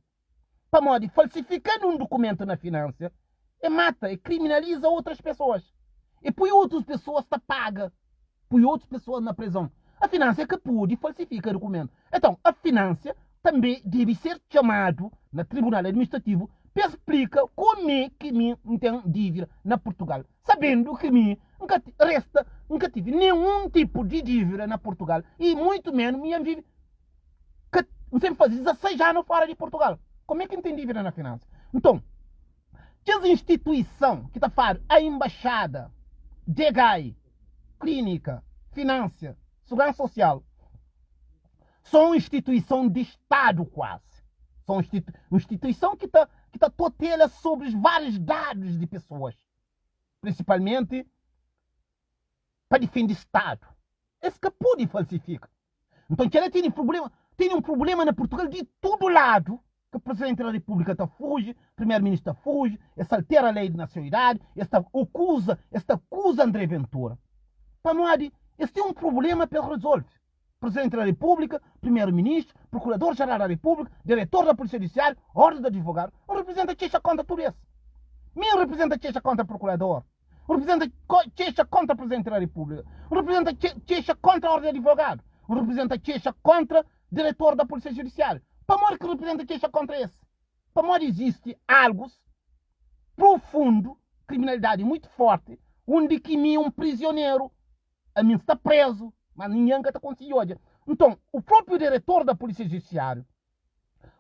Para modo de falsificar um documento na finança, mata e criminaliza outras pessoas. E põe outras pessoas te paga. Põe outras pessoas na prisão. A finança é que pode falsificar documento. Então, a finança também deve ser chamado no Tribunal Administrativo para explicar como é que me tem dívida na Portugal. Sabendo que me nunca tive nenhum tipo de dívida na Portugal. E muito menos minha vida. Não sempre faz 16 anos fora de Portugal. Como é que não tem dívida na finança? Então, as instituições que está falando, a embaixada, DEGAI, clínica, finança, segurança social, são instituição de Estado quase. São uma instituição que está tutela sobre os vários dados de pessoas. Principalmente para defender o Estado. Esse que pode falsificar. Então, que ela tem um problema na Portugal de todo lado. Que o Presidente da República fuge, o Primeiro-Ministro fuge, esta altera a lei de nacionalidade, esta acusa André Ventura. Para nós, este é um problema para resolver. Presidente da República, Primeiro-Ministro, Procurador-Geral da República, Diretor da Polícia Judiciária, Ordem de Advogado, não representa queixa contra tudo isso. Nem representa queixa contra o Procurador, não representa queixa contra o Presidente da República, não representa queixa contra a Ordem de Advogado, não representa queixa contra o Diretor da Polícia Judiciária. Para morrer que representa queixa contra esse. Para morrer existe algo profundo, criminalidade muito forte, onde que me um prisioneiro, a mim está preso, mas ninguém está conseguindo hoje. Então, o próprio diretor da Polícia Judiciária,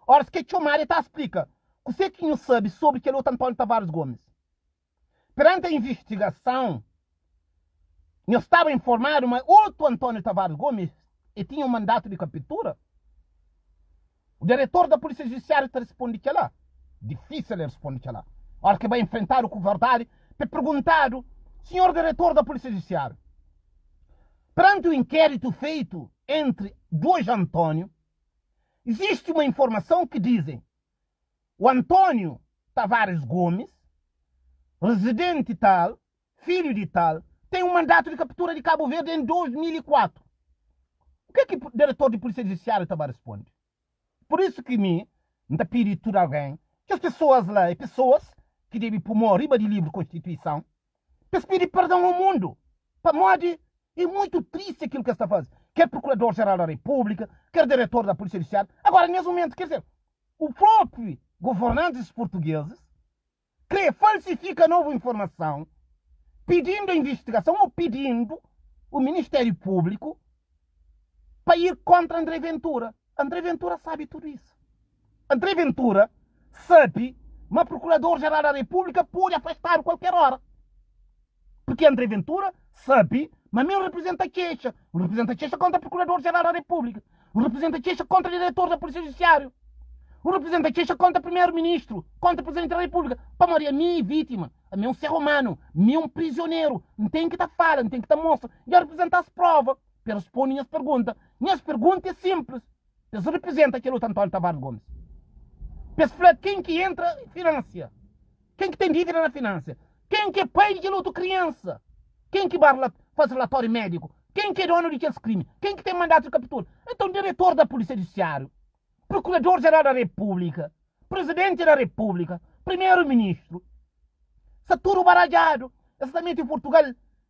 ora, se que chamar, ele explica, você que não sabe sobre que é o Antônio Tavares Gomes. Perante a investigação, eu estava informado, mas outro Antônio Tavares Gomes, ele tinha um mandato de captura. O diretor da Polícia Judiciária te responde que lá. Difícil ele responder que lá. A hora que vai enfrentar o covardade, te perguntado, senhor diretor da Polícia Judiciária, perante o inquérito feito entre dois Antônio, existe uma informação que dizem o Antônio Tavares Gomes, residente tal, filho de tal, tem um mandato de captura de Cabo Verde em 2004. O que o diretor de Polícia Judiciária estava respondendo? Por isso que me pedi tudo a alguém, que as pessoas lá, pessoas que devem pôr riba de livre Constituição, para pedir perdão ao mundo. Para modo, é muito triste aquilo que está fazendo. Quer Procurador-Geral da República, quer diretor da Polícia Judiciária. Agora, nesse momento, quer dizer, o próprio governantes portugueses falsifica nova informação, pedindo a investigação ou pedindo o Ministério Público para ir contra André Ventura. André Ventura sabe tudo isso. André Ventura sabe, mas Procurador-Geral da República pode afastar a qualquer hora. Porque André Ventura sabe, mas mesmo representa queixa. O representa queixa contra o Procurador-Geral da República. O representa queixa contra o diretor da Polícia Judiciária. O representa queixa contra o Primeiro-Ministro, contra o Presidente da República. Para morrer a minha vítima, a mim um ser humano, a mim um prisioneiro. Não tem que estar fala, não tem que estar mostra. E a representar as provas. Para responder minhas perguntas. Minhas perguntas é simples. Eles representam aquele Antônio Tavares Gomes. Para quem que entra em finança? Quem que tem dívida na finança? Quem que é pai de outra criança? Quem que faz relatório médico? Quem que é dono de aqueles crimes? Quem que tem mandato de captura? Então, diretor da Polícia Judiciária, Procurador-Geral da República, Presidente da República, Primeiro-Ministro, está tudo baralhado. Exatamente em Portugal,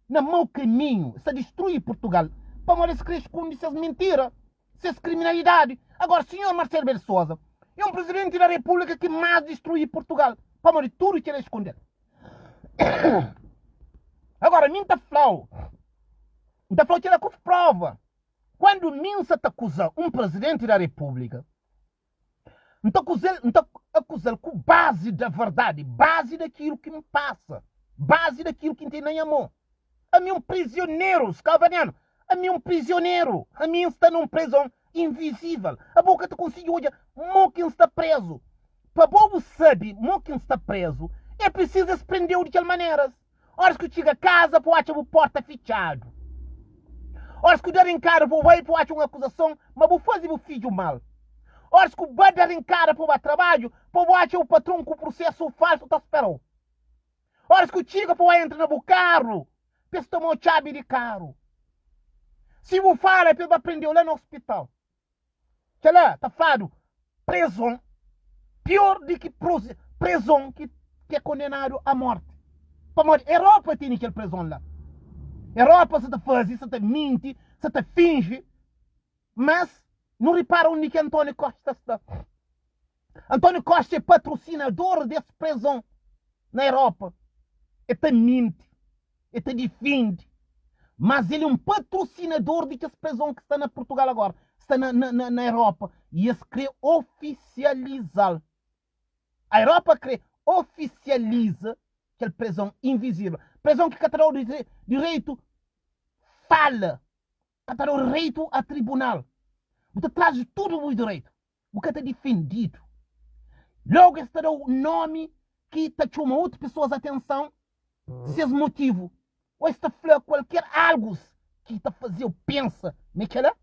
no mau caminho, está destruir Portugal. Para morrer se esconde essas mentiras, essas criminalidade. Agora, senhor Marcelo Rebelo de Sousa, é um Presidente da República que mais destruiu Portugal. Para morrer tudo que ele esconder. Agora, mim está falando que ele prova. Quando mim se acusa um Presidente da República, não acusa com base da verdade, base daquilo que me passa, base daquilo que tem na mão. A mim um prisioneiro, escavaniano, a mim um prisioneiro, a mim está numa prisão invisível. A boca te conseguiu olhar, quem está preso. Para bobo sabe, quem está preso, é preciso se prender de que maneiras. Horas que chega a casa, pode achar o porta fechado. Horas que der em cara, vai achar uma acusação, mas vou fazer o filho mal. Horas que vai dar em cara para o trabalho, vai achar o patrão com o processo falso está esperando. Horas que chega, vai entrar no carro, para tomar chave de carro. Se vou falar, para prender lá no hospital. Que lá, está falando, prisão, pior do que prisão que é condenado à morte. Para morrer, Europa tem aquele prisão lá. Europa se te faz, se te mente, se te finge, mas não repara onde que António Costa está. António Costa é patrocinador dessa prisão na Europa. Ele te mente, ele te defende, mas ele é um patrocinador de que essa prisão que está na Portugal agora, está na Europa, e eles querem oficializar. A Europa quer oficializa aquela prisão invisível. Prisão que catará o direito fala. Catará o direito a tribunal. Você traz tudo o direito. O que está defendido. Logo estará o nome que está chamando outras pessoas a atenção. Seus motivos. Ou está falando qualquer algo que está fazendo pensa. Naquela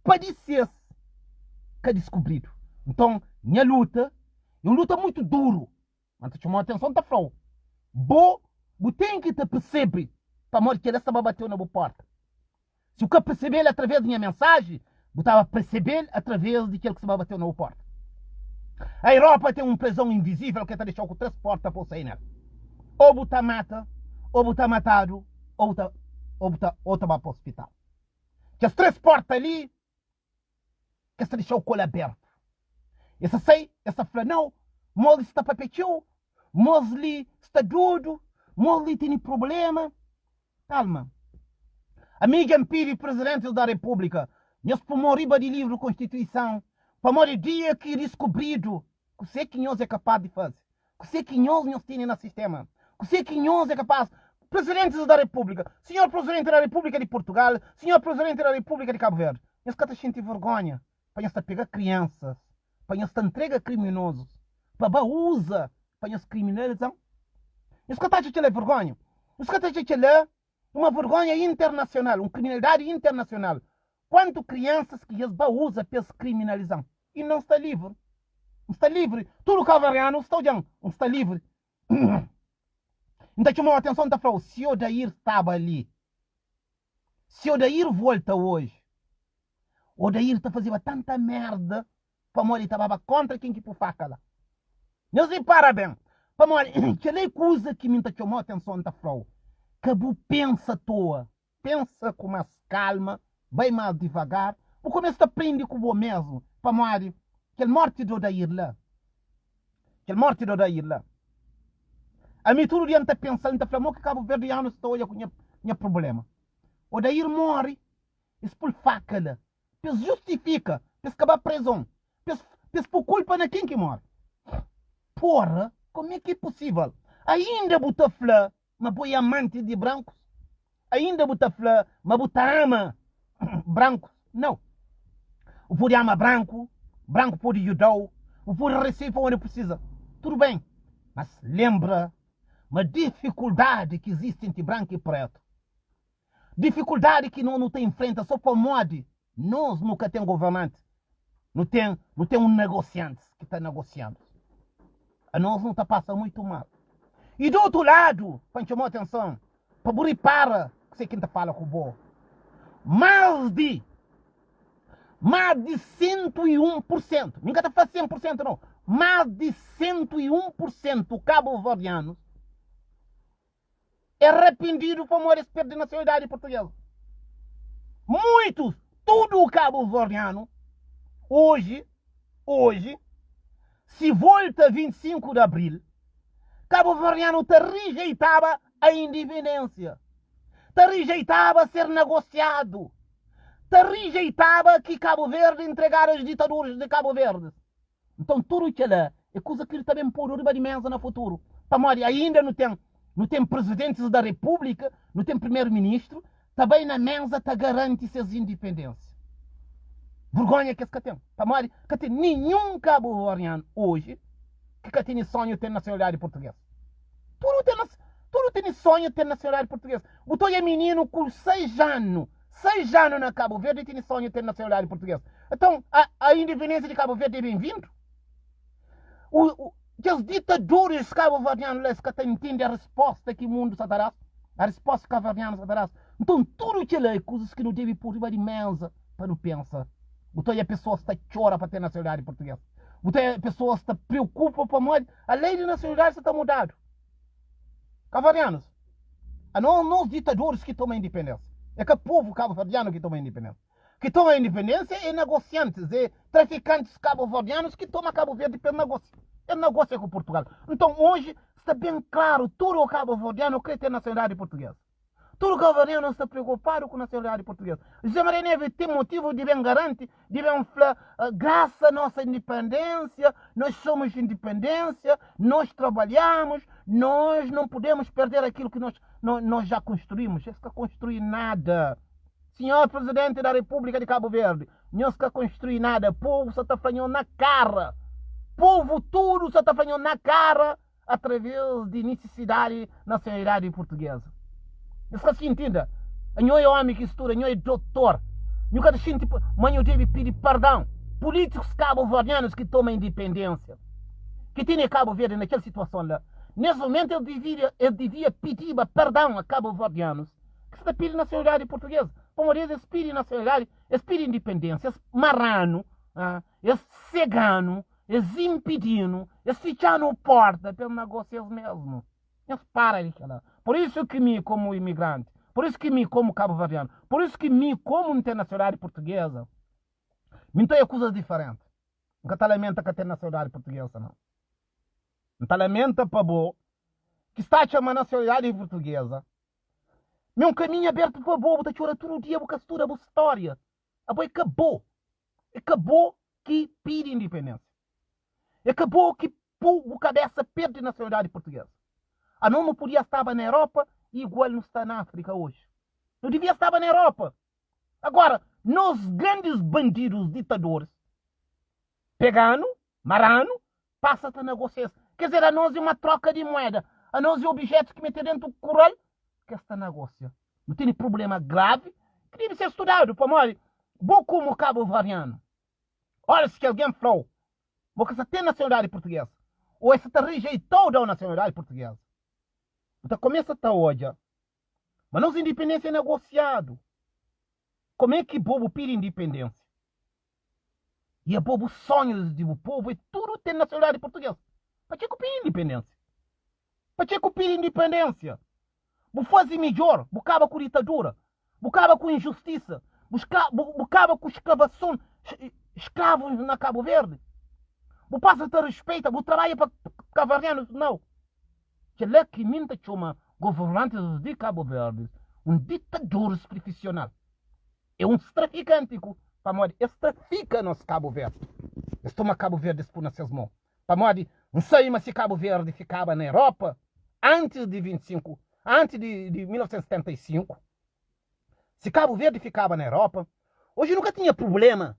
pode ser que é descobrido. Então, minha luta é uma luta muito duro. Mas te chamou a atenção, está falando. Você tem que te perceber para morrer que ele estava batendo na boa porta. Se o que perceber ele através da minha mensagem, você estava percebendo através de aquele que estava batendo na boa porta. A Europa tem uma prisão invisível que está deixando com 3 portas para sair nela. Ou você mata, ou você está matado, ou você vai para o hospital. Que as 3 portas ali, que está deixando o colo aberto. Essa sai, essa fala, não, Mosli está papetiu, Mosli está doido, Mosli tem problema. Calma. Amiga Ampiri, Presidente da República, nós pomos riba de livro Constituição, para o dia que descobrido, que sei que nós é capaz de fazer, que sei que nós temos no sistema, que sei que nós é capaz. Presidente da República, senhor Presidente da República de Portugal, senhor Presidente da República de Cabo Verde, nós que está cheio de vergonha, para nós pegar crianças, para nós entrega criminosos, para usa, para nós criminalizar. Isso que está a vergonha. Isso que está a uma vergonha internacional, uma criminalidade internacional. Quanto crianças que eles usam para se criminalizar e não está livre. Não está livre. Tudo cavariano está olhando, não está livre. Então chamou a atenção da frau, se o Odair estava ali, se o Odair volta hoje, o Odair está fazendo tanta merda para morrer, estava contra quem que por faca lá. Não sei, parabéns. Para morrer, que é coisa que me chamou a atenção da frau, que você pensa à toa, pensa com mais calma, vai mais devagar, o começo aprende com você mesmo, para morrer, que a morte do Odair lá, que a morte do Odair lá. A mim tudo dia está pensando, está falando que Cabo Verde não estou olhando com o problema. O Odair morre, isso por faca lá. Isso justifica, isso acabar prisão. Isso por culpa de quem que morre. Porra, como é que é possível? Ainda botar flã, mas boi amante de brancos. Ainda botar flã, mas botar ama brancos. Não. O pode ama branco, branco pode ajudar, o pode receber onde precisa. Tudo bem, mas lembra uma dificuldade que existe entre branco e preto. Dificuldade que não tem enfrenta só por modo. Nós nunca temos governante. Não tem um negociante que está negociando. A nós não está passando muito mal. E do outro lado, para chamar a atenção, para buripara, que sei quem está falando com o bo. Mais de 101%, ninguém está fazendo 100% não, mais de 101% cabo-verdianos é arrependido por morrer perder a nacionalidade portuguesa. Muitos, todo o cabo-verdiano, hoje, se volta 25 de abril, cabo-verdiano te rejeitava a independência, te rejeitava ser negociado, te rejeitava que Cabo Verde entregar os ditadores de Cabo Verde. Então tudo aquilo é coisa que ele também pôr riba de mesa no futuro. Para morrer, ainda não tem presidentes da república, não tem primeiro-ministro, também na mesa te garante suas independências. Vergonha que esse tem. Para morrer, que tem nenhum cabo-verdiano hoje que tem sonho de ter nacionalidade portuguesa. Tudo tem sonho de ter nacionalidade portuguesa. O teu é menino com 6 anos na Cabo Verde tem sonho de ter nacionalidade portuguesa. Então, a independência de Cabo Verde é bem-vindo. Os ditadores cabo-verdianos que entendem a resposta que o mundo se dará, a resposta cabo-verdiana se dará. Então, tudo aquilo é coisas que não deve pôr riba de mesa para não pensar. Então, a pessoa está chora para ter nacionalidade portuguesa. Então, a pessoa está preocupa para morrer. A lei de nacionalidade está mudada. Cabo-verdianos, não os ditadores que tomam a independência. É que o povo cabo-verdiano que toma a independência. Que toma a independência é negociantes, é traficantes cabo-verdianos que tomam Cabo Verde pelo negócio. É negócio com Portugal. Então hoje está bem claro, todo o cabo-verdiano quer ter nacionalidade portuguesa. Todo cabo-verdiano está preocupado com a nacionalidade portuguesa. José Maria Neves tem motivo de bem garante, de bem falar, graças à nossa independência, nós somos independência, nós trabalhamos, nós não podemos perder aquilo que nós já construímos. Não está construir nada. Senhor Presidente da República de Cabo Verde, não está construir nada. O povo só está falando na cara. O povo tudo só está falando na cara através de necessidade nacionalidade portuguesa. Isso se entenda. Não é homem que estuda, não é doutor. Nunca gente, mas eu devo pedir perdão. Políticos cabo-verdianos que tomam independência, que têm Cabo Verde naquela situação lá. Nesse momento ele devia pedir perdão a cabo-verdianos que se pedem nacionalidade portuguesa. Como eles pedem nacionalidade, eles pedem independência, eles marrano, eles cegano, eles impedindo, eles fechando porta pelo negócio eles mesmos. Eles param de falar. Por isso que me como imigrante, por isso que me como cabo-verdiano, por isso que me como internacionalidade portuguesa, me tem coisas diferentes. Não te lamenta que tem nacionalidade portuguesa, não. Não te lamenta, pabo, que está chamando nacionalidade portuguesa. Meu caminho aberto para bobo, está chorando todo dia, porque estuda a história. Acabou. Acabou que pede independência. Acabou que a cabeça perde nacionalidade portuguesa. Não podia estar na Europa e igual não está na África hoje. Não devia estar na Europa. Agora, nós grandes bandidos, ditadores, pegando Marano, passa-te a negociar. Quer dizer, a nós é uma troca de moeda. A nós é objetos que metem dentro do coral que esta negocia. Não tem problema grave que deve ser estudado. Para nós, bom como o cabo variano. Olha, se alguém falou, você tem nacionalidade portuguesa, ou essa te rejeitou da nacionalidade portuguesa. Então começa a hoje. Mas não é independência negociado. Como é que o povo pede independência? E o povo sonha do povo e tudo tem nacionalidade portuguesa. Para que pede independência? Para que pede independência? Vou fazer melhor, vou acabar com ditadura, vou acabar com injustiça, vou acabar com escravação, escravos na Cabo Verde. Vou passar a ter respeito, vou trabalhar para cavarianos. Não. Que é que minta chama governantes de Cabo Verde um ditador profissional. É um traficante. Para nós, esse trafica nosso Cabo Verde. Eles tomam Cabo Verde por nas suas mãos. Para nós, não sei mas se Cabo Verde ficava na Europa antes de 25, antes de 1975. Se Cabo Verde ficava na Europa, hoje nunca tinha problema.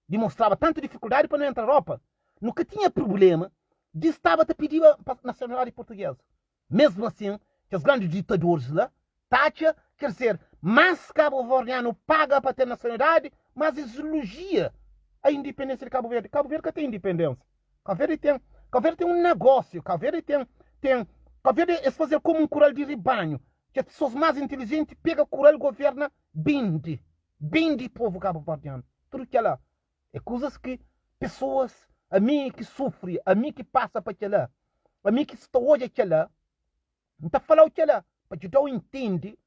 Demonstrava tanta dificuldade para não entrar na Europa. Nunca tinha problema de estava a pedir a nacionalidade portuguesa. Mesmo assim, que os grandes ditadores lá, taxa, quer dizer, mas cabo-verdiano paga para ter nacionalidade, mas elogia a independência de Cabo Verde. Cabo Verde tem independência. Cabo Verde tem um negócio. Cabo Verde Cabo Verde é fazer como um coral de rebanho. Que as pessoas mais inteligentes pegam o coral e governam bem de povo cabo-verdiano. Tudo que é lá. É coisas que pessoas, a mim que sofre, a mim que passa para aquela, a mim que está hoje aquela, não está falando aquela, para te dar um entende,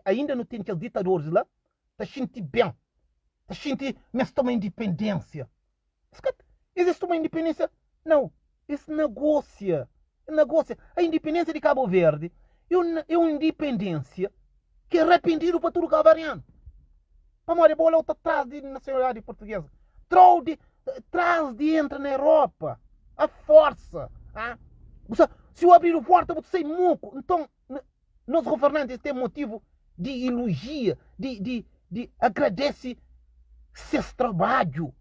ainda não tem aqueles ditadores lá, está sentindo bem, está sentindo, mas está uma independência. Existe uma independência? Não, esse negócio. A independência de Cabo Verde é uma independência que é arrependido para tudo cabo-verdiano. Para bola outra atrás de nacionalidade portuguesa. Traz de entra na Europa. A força. Se eu abrir a porta, vou sair muco. Então, nós governantes temos motivo de elogia, de agradecer esse trabalho.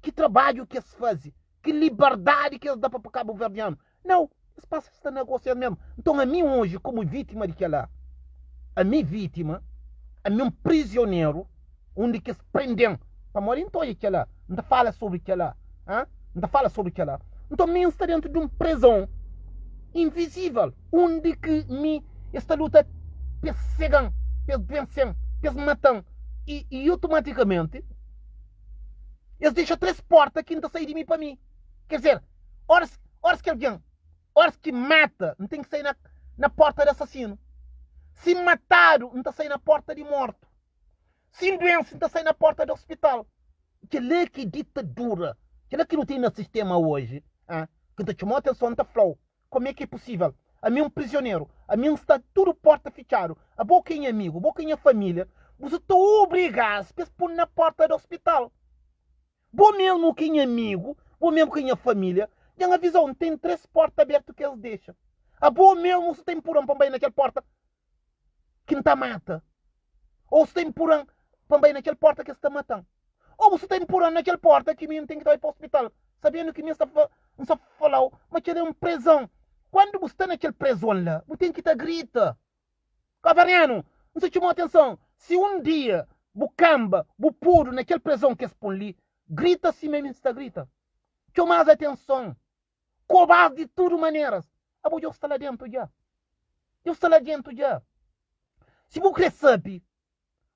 Que trabalho que se faz? Que liberdade que eles dão para o cabo-verdiano. Não, eles passam esta negociação mesmo. Então, a mim hoje, como vítima de lá, a minha vítima, a mim prisioneiro, onde que se prendem para morrer, então é que lá. Não fala sobre que lá. Não fala sobre que lá. Então, mim está dentro de uma prisão invisível, onde que esta luta perseguem, vencem, matam. E automaticamente, eles deixam 3 portas que não saem de mim para mim. Quer dizer, horas que alguém, horas que mata, não tem que sair na porta de assassino. Se mataram, não está saindo na porta de morto. Se doença, não está saindo na porta do hospital. Que é que ditadura, que é que não tem no sistema hoje, que te chamou a atenção, está flow. Como é que é possível? A mim um prisioneiro, a mim está tudo porta fechado, a boca em amigo, a boca em família, você está obrigado a pôr na porta do hospital. Bom mesmo que em amigo, bom mesmo que em família, tem a visão, tem 3 portas abertas que eles deixam. A bom mesmo se tem purão também naquela porta que não está mata. Ou se tem purão também naquela porta que está matando. Ou você tem purão naquela porta que me tem que ir para o hospital. Sabendo que me está falando, mas que é uma prisão. Quando você está naquele prisão lá, você tem que estar grita. Cavariano, não se chamou atenção. Se um dia, o camba, o puro naquele prisão que expõe ali, grita assim mesmo, está grita. Chama mais atenção. Covarde de todas maneiras. Eu estou lá dentro já. Se você sabe,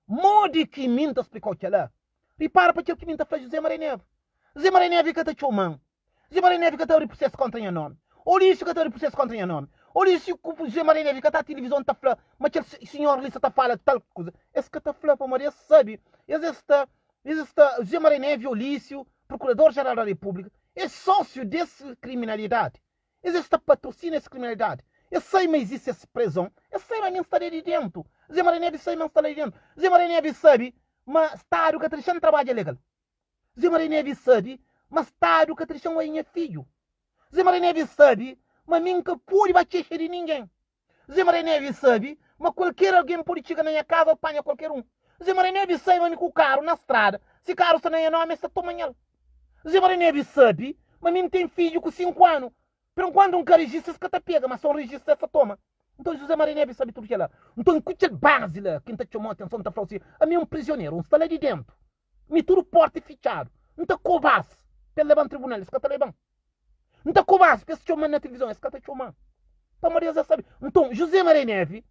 mode que minta explicou que lá. Repara para aquilo que minta faz José Maria Neves. José Maria Neves que está chamando. José Maria Neves que está o processo contra o nome. Olha isso que está o processo contra o nome. Olha isso que o José Maria Neves que está a televisão está falando. Mas aquele senhor ali está falando tal coisa. Esse que está falando para Maria sabe. Existe José Maria Neves, Olício, Procurador-Geral da República, é sócio dessa criminalidade. Existe patrocínio essa criminalidade. Eu sei, mas existe essa prisão. Eu sei, mas nem está ali dentro. José Maria Neves sei, mas está ali dentro. José Maria Neves sabe, mas está o que a trabalha legal. José Maria Neves sabe, mas está o que a filho. José Maria Neves sabe, mas nunca pode bater de ninguém. José Maria Neves sabe, mas qualquer alguém pode chegar na minha casa, apanha qualquer um. José Maria Neves sabe, mas com o carro na estrada, se o carro está na minha nome, está tomando ele. José Maria Neves sabe, Mas mim tem filho com 5 anos. Pero quando um cara registra, esse cara pega, mas só um registro essa toma. Então José Maria Neves sabe tudo que é lá. Então, escute a base lá, quem está chamando a atenção, está falando assim, a mim é um prisioneiro, está lá de dentro. Me tudo porta e fichado. Não está cobaço, pelo levar no tribunal, esse cara está levando. Não está cobaço, porque esse chamando na televisão, esse cara está chamando. Então, Maria já sabe. Então, José Maria Neves,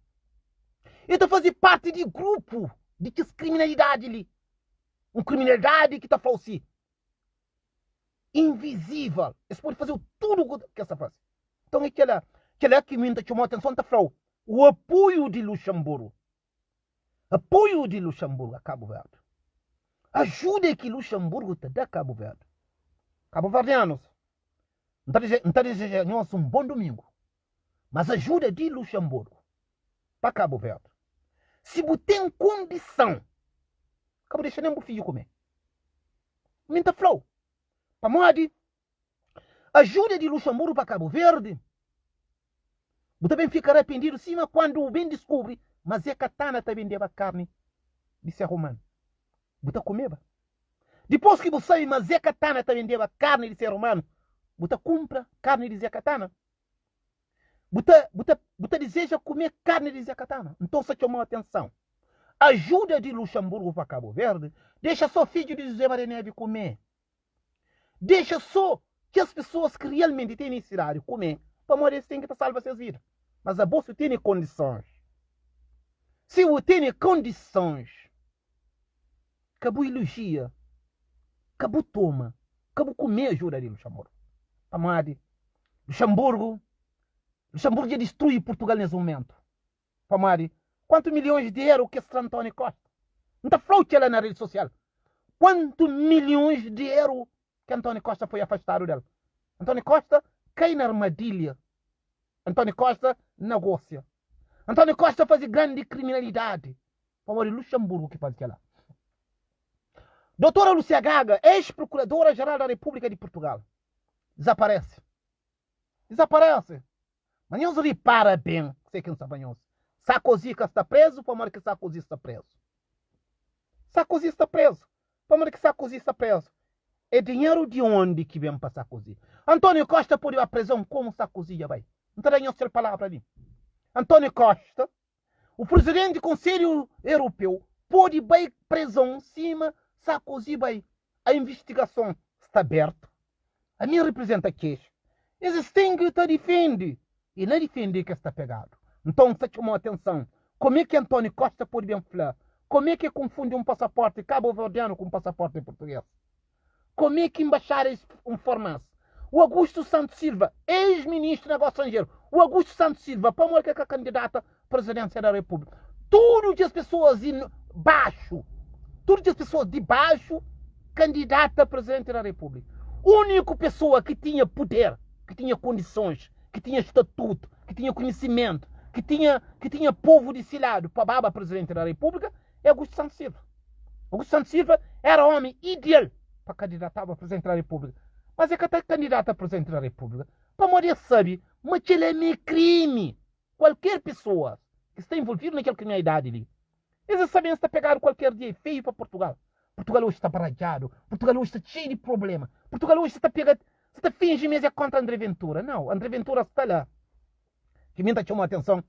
ele está fazendo parte de grupo de criminalidade ali. Uma criminalidade que está falando assim, invisível. Eles podem fazer tudo que essa faz. Então, é aquela que me chamou a atenção, está falando o apoio de Luxemburgo. Apoio de Luxemburgo a Cabo Verde. Ajuda que Luxemburgo te dá a Cabo Verde. Cabo Verdeanos, não está desejando um bom domingo. Mas ajuda de Luxemburgo para Cabo Verde. Se você tem condição, acabo deixando nem o filho comer. Minta flow. Para moade, ajuda de Luxemburgo para Cabo Verde. Você também fica arrependido, sim, mas quando o bem descobre, mas é katana também deva carne de ser romano. Você comeva. Depois que você sabe, mas é katana também deva carne de ser romano, você compra carne de ser katana. Você deseja comer carne de ser katana. Então você chamou a atenção. Ajuda de Luxemburgo para Cabo Verde. Deixa só filho de José Maria Neves comer. Deixa só que as pessoas que realmente têm necessidade comer. Para morrer, tem que salvar suas vidas. Mas a bolsa tem condições. Se você tem condições, acabou elogia, acabou toma, acabou comer ajuda de Luxemburgo. Amade, Luxemburgo já destrui Portugal nesse momento. Amade, quantos milhões de euros que esse Antônio Costa? Não está flote lá na rede social. Quantos milhões de euros que Antônio Costa foi afastado dela? Antônio Costa cai na armadilha. Antônio Costa negocia. Antônio Costa faz grande criminalidade. Amade, Luxemburgo que faz aquela. Doutora Lúcia Gaga, ex-procuradora-geral da República de Portugal. Desaparece. Mas não se repara bem, sei que não sabe não. Sarkozy está preso, para que Sarkozy está preso. Sarkozy está preso. Para que Sarkozy está preso. É dinheiro de onde que vem para Sarkozy? Antônio Costa pode ir à prisão como Sarkozy já vai. Não tem nenhuma palavra ali. Antônio Costa, o presidente do Conselho Europeu, pode ir à prisão em cima, Sarkozy vai. A investigação está aberta. A minha representa queixa. Eles têm que estar defendendo. E não defender que está pegado. Então, você chamou a atenção. Como é que Antônio Costa pode bem falar? Como é que confunde um passaporte cabo-verdiano com um passaporte português? Como é que embaixadas informam-se? O Augusto Santos Silva, ex-ministro de Negócios Estrangeiros, o Augusto Santos Silva, para morrer que é candidata à presidência da República. Tudo de as pessoas de baixo, candidata a presidente da República. Única pessoa que tinha poder, que tinha condições, que tinha estatuto, que tinha conhecimento, que tinha povo de lado para baba presidente da República, é Augusto Santos Silva. Augusto Santos Silva era o homem ideal para candidatar a presidente da República. Mas é que está candidato a presidente da República. Para morrer, sabe, mas ele é meio crime. Qualquer pessoa que está envolvida naquela criminalidade ali, eles sabem que está pegado qualquer dia feio para Portugal. Portugal hoje está baralhado. Portugal hoje está cheio de problemas. Portugal hoje está pegado. Você está fingindo mesmo contra André Ventura. Não, André Ventura está lá. Que me chamou a atenção.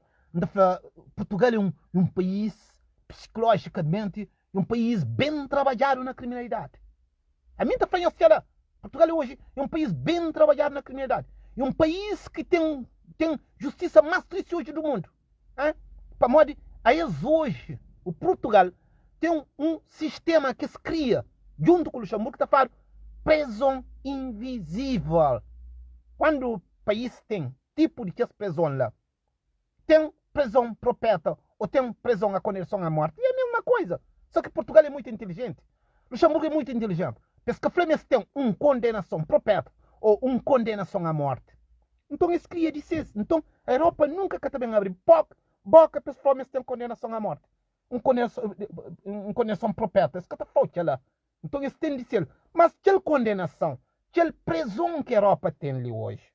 Portugal é um país, psicologicamente, um país bem trabalhado na criminalidade. A mim está falando assim, Portugal hoje é um país bem trabalhado na criminalidade. É um país que tem justiça mais triste hoje do mundo. Para modo, aí hoje, o Portugal tem um sistema que se cria, junto com o Luxemburgo, que está falando prisão invisível. Quando o país tem tipo de prisão lá, tem prisão perpétua ou tem prisão a condenação à morte, é a mesma coisa. Só que Portugal é muito inteligente. Luxemburgo é muito inteligente. Porque a Flamengo tem uma condenação perpétua ou uma condenação à morte. Então isso cria de si. Então a Europa nunca quer também abrir boca para os Flamengo tem condenação à morte. Uma condenação perpétua. Isso que está falta lá. Então isso tem de ser. Mas aquela condenação, aquela prisão que a Europa tem ali hoje,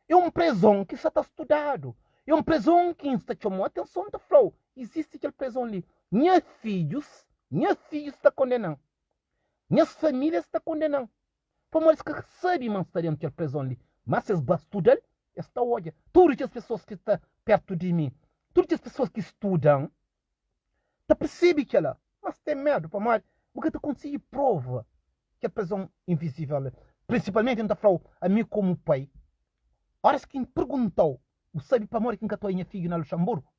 é uma prisão que já está estudado. É uma prisão que está chamando a atenção da Flow. Existe aquela prisão ali. Meus filhos estão condenando. Minhas famílias estão condenando. Famores que recebem manstariam que prisão ali. Mas es bastudam, esta olha. Todas as pessoas que estão perto de mim, todas as pessoas que estudam, tá percebe que ela, mas tem medo, famores, porque tu consegue prova que a prisão invisível, principalmente ainda falou a mim como pai. Horas que me perguntou, o sabe para morrer que encatou a minha filha na Luxemburgo.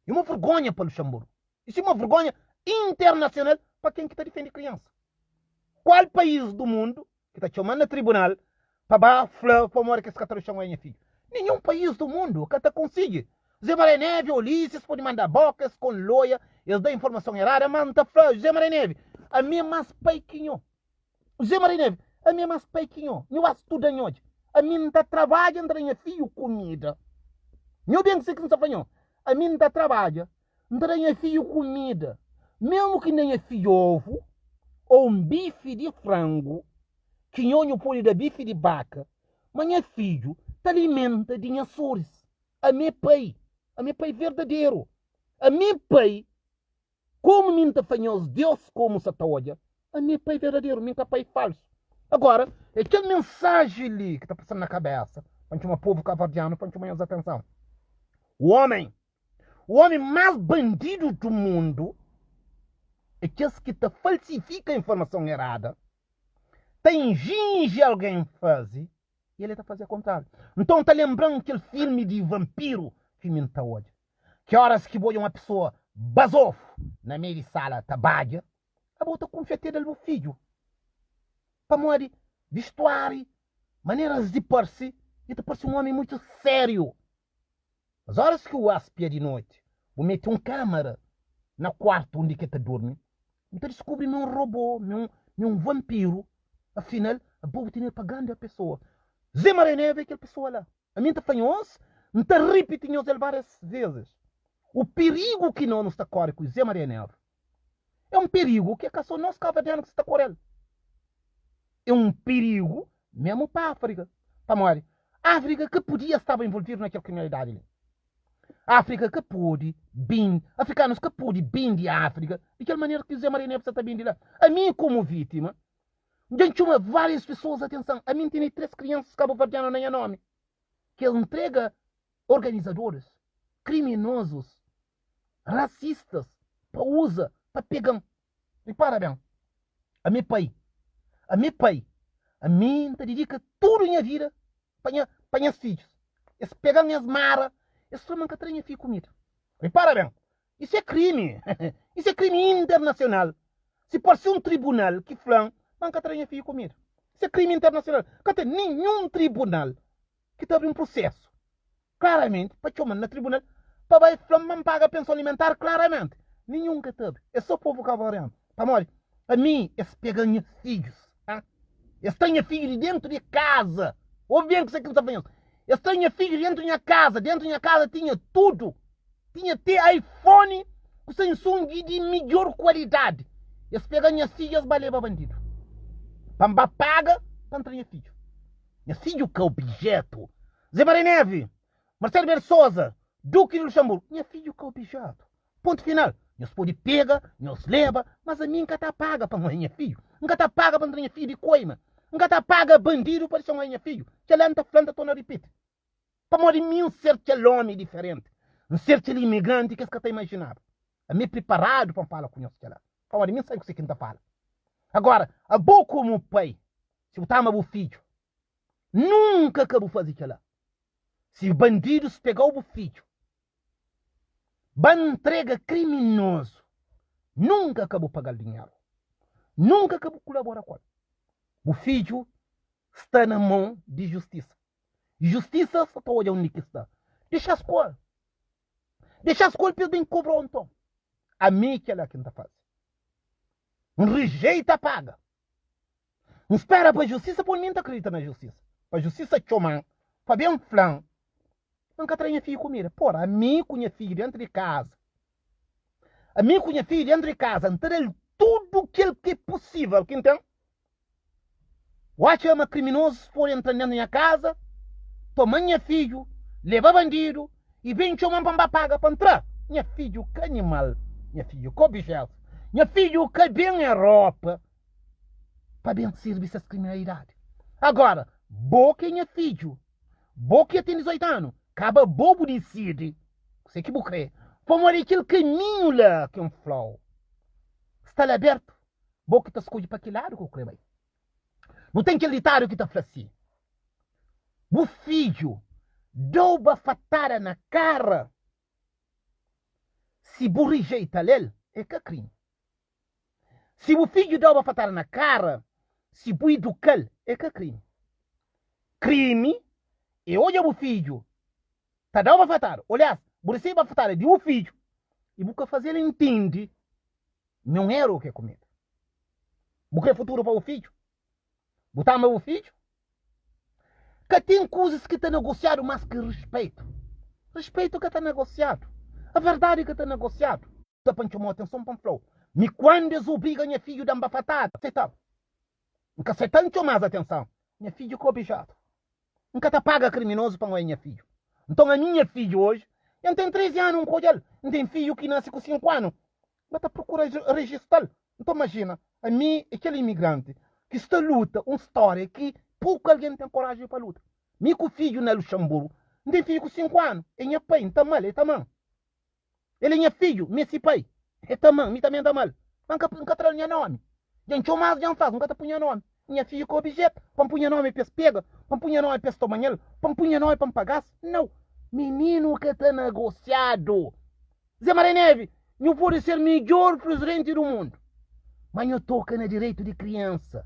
É uma vergonha para Luxemburgo. Isso é uma vergonha internacional para quem está defendendo criança. Qual país do mundo que está chamando a tribunal para morrer que escatou a minha filha? Nenhum país do mundo que está conseguindo. Zé Maria Neve, Ulisses, pode mandar bocas com loia, eles dão informação errada, manda flor. Zé Maria Neve, a minha mais pai que eu. Zé Maria Neve, a minha mais pai que eu. Eu estudo hoje. A minha está trabalhando para minha filha comida. Eu bem sei que não está fazendo. A minha está trabalhando para minha filha comida. Mesmo que nem filho ovo, ou um bife de frango, que eu pode dar bife de vaca, mas minha filho te alimenta de Açores. A meu pai verdadeiro. A meu pai, como me está fazendo Deus como se está olha, a meu pai verdadeiro, meu pai falso. Agora, é aquela mensagem ali que está passando na cabeça, para um povo cavardiano, para mais atenção. O homem mais bandido do mundo, é aquele que te falsifica a informação errada, tem ginge alguém fazer, e ele está fazendo o contrário. Então está lembrando aquele filme de vampiro que me está hoje. Que horas que voy uma pessoa basofo na meia de sala trabalha, a bota confeteira do filho. Para morrer, vestuário, maneiras de pôr-se, e te parece um homem muito sério. As horas que o aspia de noite, vou meter uma câmara na quarto onde que te dorme, então descobre um robô, um vampiro. Afinal, a boa tem pagando a pessoa. Zé Maria Neve é aquela pessoa lá. A minha fanhosa, não está repetindo várias vezes. O perigo que não está correndo com Zé Maria Neve é um perigo que é só nós caverdianos que está correndo. É um perigo mesmo para a África. Para morrer. A África que podia estar envolvida naquela criminalidade ali. A África que pode vir, africanos que pode vir de África, de aquela maneira que Zé Maria Neve está vindo de lá. A mim como vítima, gente chama várias pessoas, atenção, a mim tem 3 crianças cabo-verdianas nem nome, que ele entrega organizadores, criminosos, racistas, para usa, para pegar. E parabéns, a meu pai, a mim te dedica tudo a minha vida para meus filhos. Eles pegam minhas maras, eles tomam que a minha filha comida. E parabéns, isso é crime, isso é crime internacional. Se pode ser um tribunal que flan, banca trainha filho comigo. Isso é crime internacional. Não tem nenhum tribunal que abre um processo. Claramente, para chamar no tribunal, para vai flamar paga a pensão alimentar, claramente. Nenhum que abre. É só o povo cavalhando. Para morrer. A mim, eles pegam meus filhos. Eles têm filhos dentro de casa. Ouve bem o que você está vendo. Eles têm filhos dentro da minha casa. Dentro da minha casa tinha tudo. Tinha até iPhone, o Samsung de melhor qualidade. Eles pegam minhas filhas e levam bandido. Pamba paga, para entrar minha filho. Minha filho que é objeto. Zé Maria Neve, Marcelo Bersosa, Duque de Luxemburgo. Minha filho que é objeto. Ponto final. Nós pode pega, nós leva, mas a mim nunca está paga para minha filho. Nunca está paga para entrar minha filho de coima. Nunca está paga bandido para chamar minha filho. Que lá não está falando, estou na repita. Para morrer mim um certo homem diferente. Um certo imigrante que você está imaginando. A mim preparado para falar com nós. Para morrer mim sabe o que você está falando. Agora, a boa como pai, se eu tava o filho, nunca acabou fazer aquilo. Se bandidos pegar o filho, ban entrega criminoso, nunca acabou pagar dinheiro. Nunca acabou colaborar com ele. O filho está na mão de justiça. Justiça só está olhando onde está. Deixa as coisas. Deixa as coisas bem cobrou então. A mim que ela que está fazendo. Um rejeita paga. Não espera para a justiça, por mim não acredita na justiça. Para a justiça chamar, para ver um flan. Nunca traia filho comida. Porra, a mim com minha filha dentro de casa. A mim com minha filha dentro de casa, entre tudo aquilo que é possível, que então. O acha uma criminoso for entrar dentro da minha casa, toma minha filho, leva bandido, e vem chamar para paga para entrar. Minha filho, que animal. Minha filho, que objeto. Minha filho, que bem a roupa. para vencer essa criminalidade. Agora, boca é filho, boca tem 18 anos, acaba bobo decide, você que crê, como aquele caminho lá que é um flow. Está aberto, boca está escolhe para aquele lado que eu creio bem. Não tem aquele ditado que está assim. O filho dobra fatara na cara. Se bu rejeita ele, é que é crime. Se o filho dobra fatara na cara, se bu educar, é que é crime. Crime é olha o filho. Tá dobra fatara. Olha, você vai fatara de um filho. E busca fazer ele entende. Não era o que é comida. Busca futuro para o filho. Botar meu filho. Que tem coisas que está negociado mais que respeito. Respeito que está negociado. A verdade que está negociado. Da para chamar atenção para o flow. Me quando eles obrigam minha filho a dar uma fatada. Aceitável. Nunca aceitando mais atenção. Minha filho é objeto. Nunca te paga criminoso para minha filho. Então a minha filha hoje, eu tenho 13 anos, um colhel. Não tem filho que nasce com 5 anos. Mas está procurando registrar. Então imagina, a mim, aquele imigrante, que está luta, uma história que pouco alguém tem coragem para lutar. Meu filho na Luxemburgo, não tem filho com 5 anos. Ele é pai, está mal, ele está mal. Ele é filho, meu pai. Ele está mal, me também está mal. Nunca traz meu nome. Gente, o mais já faz, nunca está punha nome. Minha filha com objeto, para punha nome para pega, para punha nome para tomanhel, para punha nome para pagar. Não. Menino que está negociado. Zé Maria Neve, não pode ser melhor presidente do mundo. Mas eu toco no direito de criança.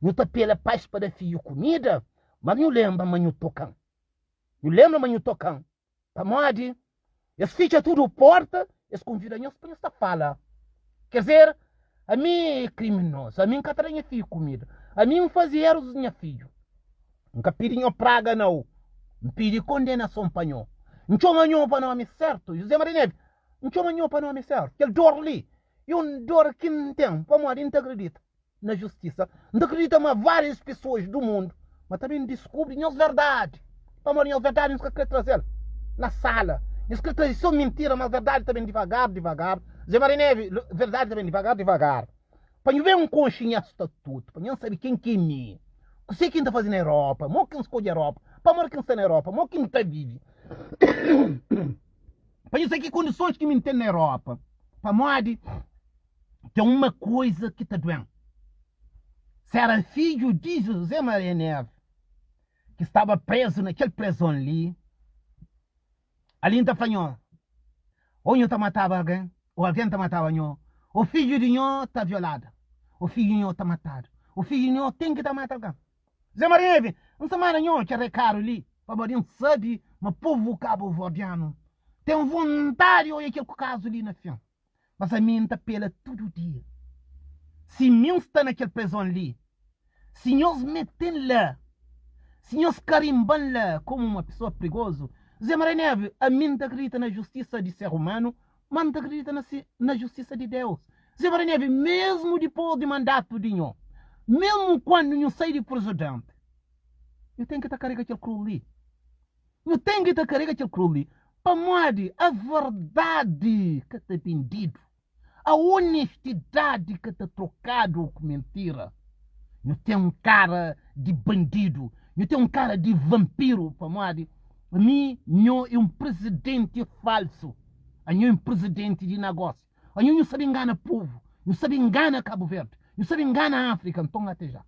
Eu tô pela paz para filho comida, mas eu lembro, mas eu tocam. Eu lembro, mas eu tocam. Para moda, eles ficham tudo porta, eles convidam nós para esta fala. Quer dizer, a mim é criminoso, a mim nunca traz filho comida, a mim não fazia erros minha filho. Nunca pedi praga não, não pedi condenação para nós. Não chama nós para nome certo, José Maria Neve, não chama nós para nome certo. Aquele dor ali, e um dor que não tem, para moda, não acredita na justiça. Não acredita mais várias pessoas do mundo, mas também descobrem as verdades. Para moda, as verdades não quer trazer na sala. Eles querem trazer só mentira, mas verdade também devagar, devagar. Zé Maria Neve, verdade também devagar, devagar. Para não ver um conchinha estatuto, para não saber quem que é mim. Sei quem está fazendo na Europa, mal quem escolhe a Europa, para mal quem está na Europa, mal quem está vive. Para não saber que condições que me tem na Europa. Para moda, tem uma coisa que está doendo. Se era filho de José Maria Neve, que estava preso naquele prisão ali ainda falou, ou eu matava alguém, ou alguém matava eu. O filho de eu está violado. O filho de eu está matado. O filho de eu tem que estar matado. Zé Maria, não se manda eu que é recaro ali, para poder saber, mas povo cabo-verdiano tem um voluntário e aquele caso ali na fim. Mas a mim está pela todo dia. Se mim está naquele prisão ali, se nós metem lá, se nós carimbam lá como uma pessoa perigosa, Zé Maria Neve, a mim acredita na justiça de ser humano, mas não acredita na justiça de Deus. Zé Maria Neve, mesmo depois do mandato de nós, mesmo quando eu saí de presidente, eu tenho que estar carregando aquele cru ali. Eu tenho que estar carregando aquele cru ali. Para moda, a verdade que está vendido, a honestidade que está trocado com mentira. Eu tenho um cara de bandido, eu tenho um cara de vampiro, para moda. A mim, eu é um presidente falso. A mim é um presidente de negócio. A mim não sabe enganar o povo. Não sabe enganar Cabo Verde. Não sabe enganar a África. Então, até já.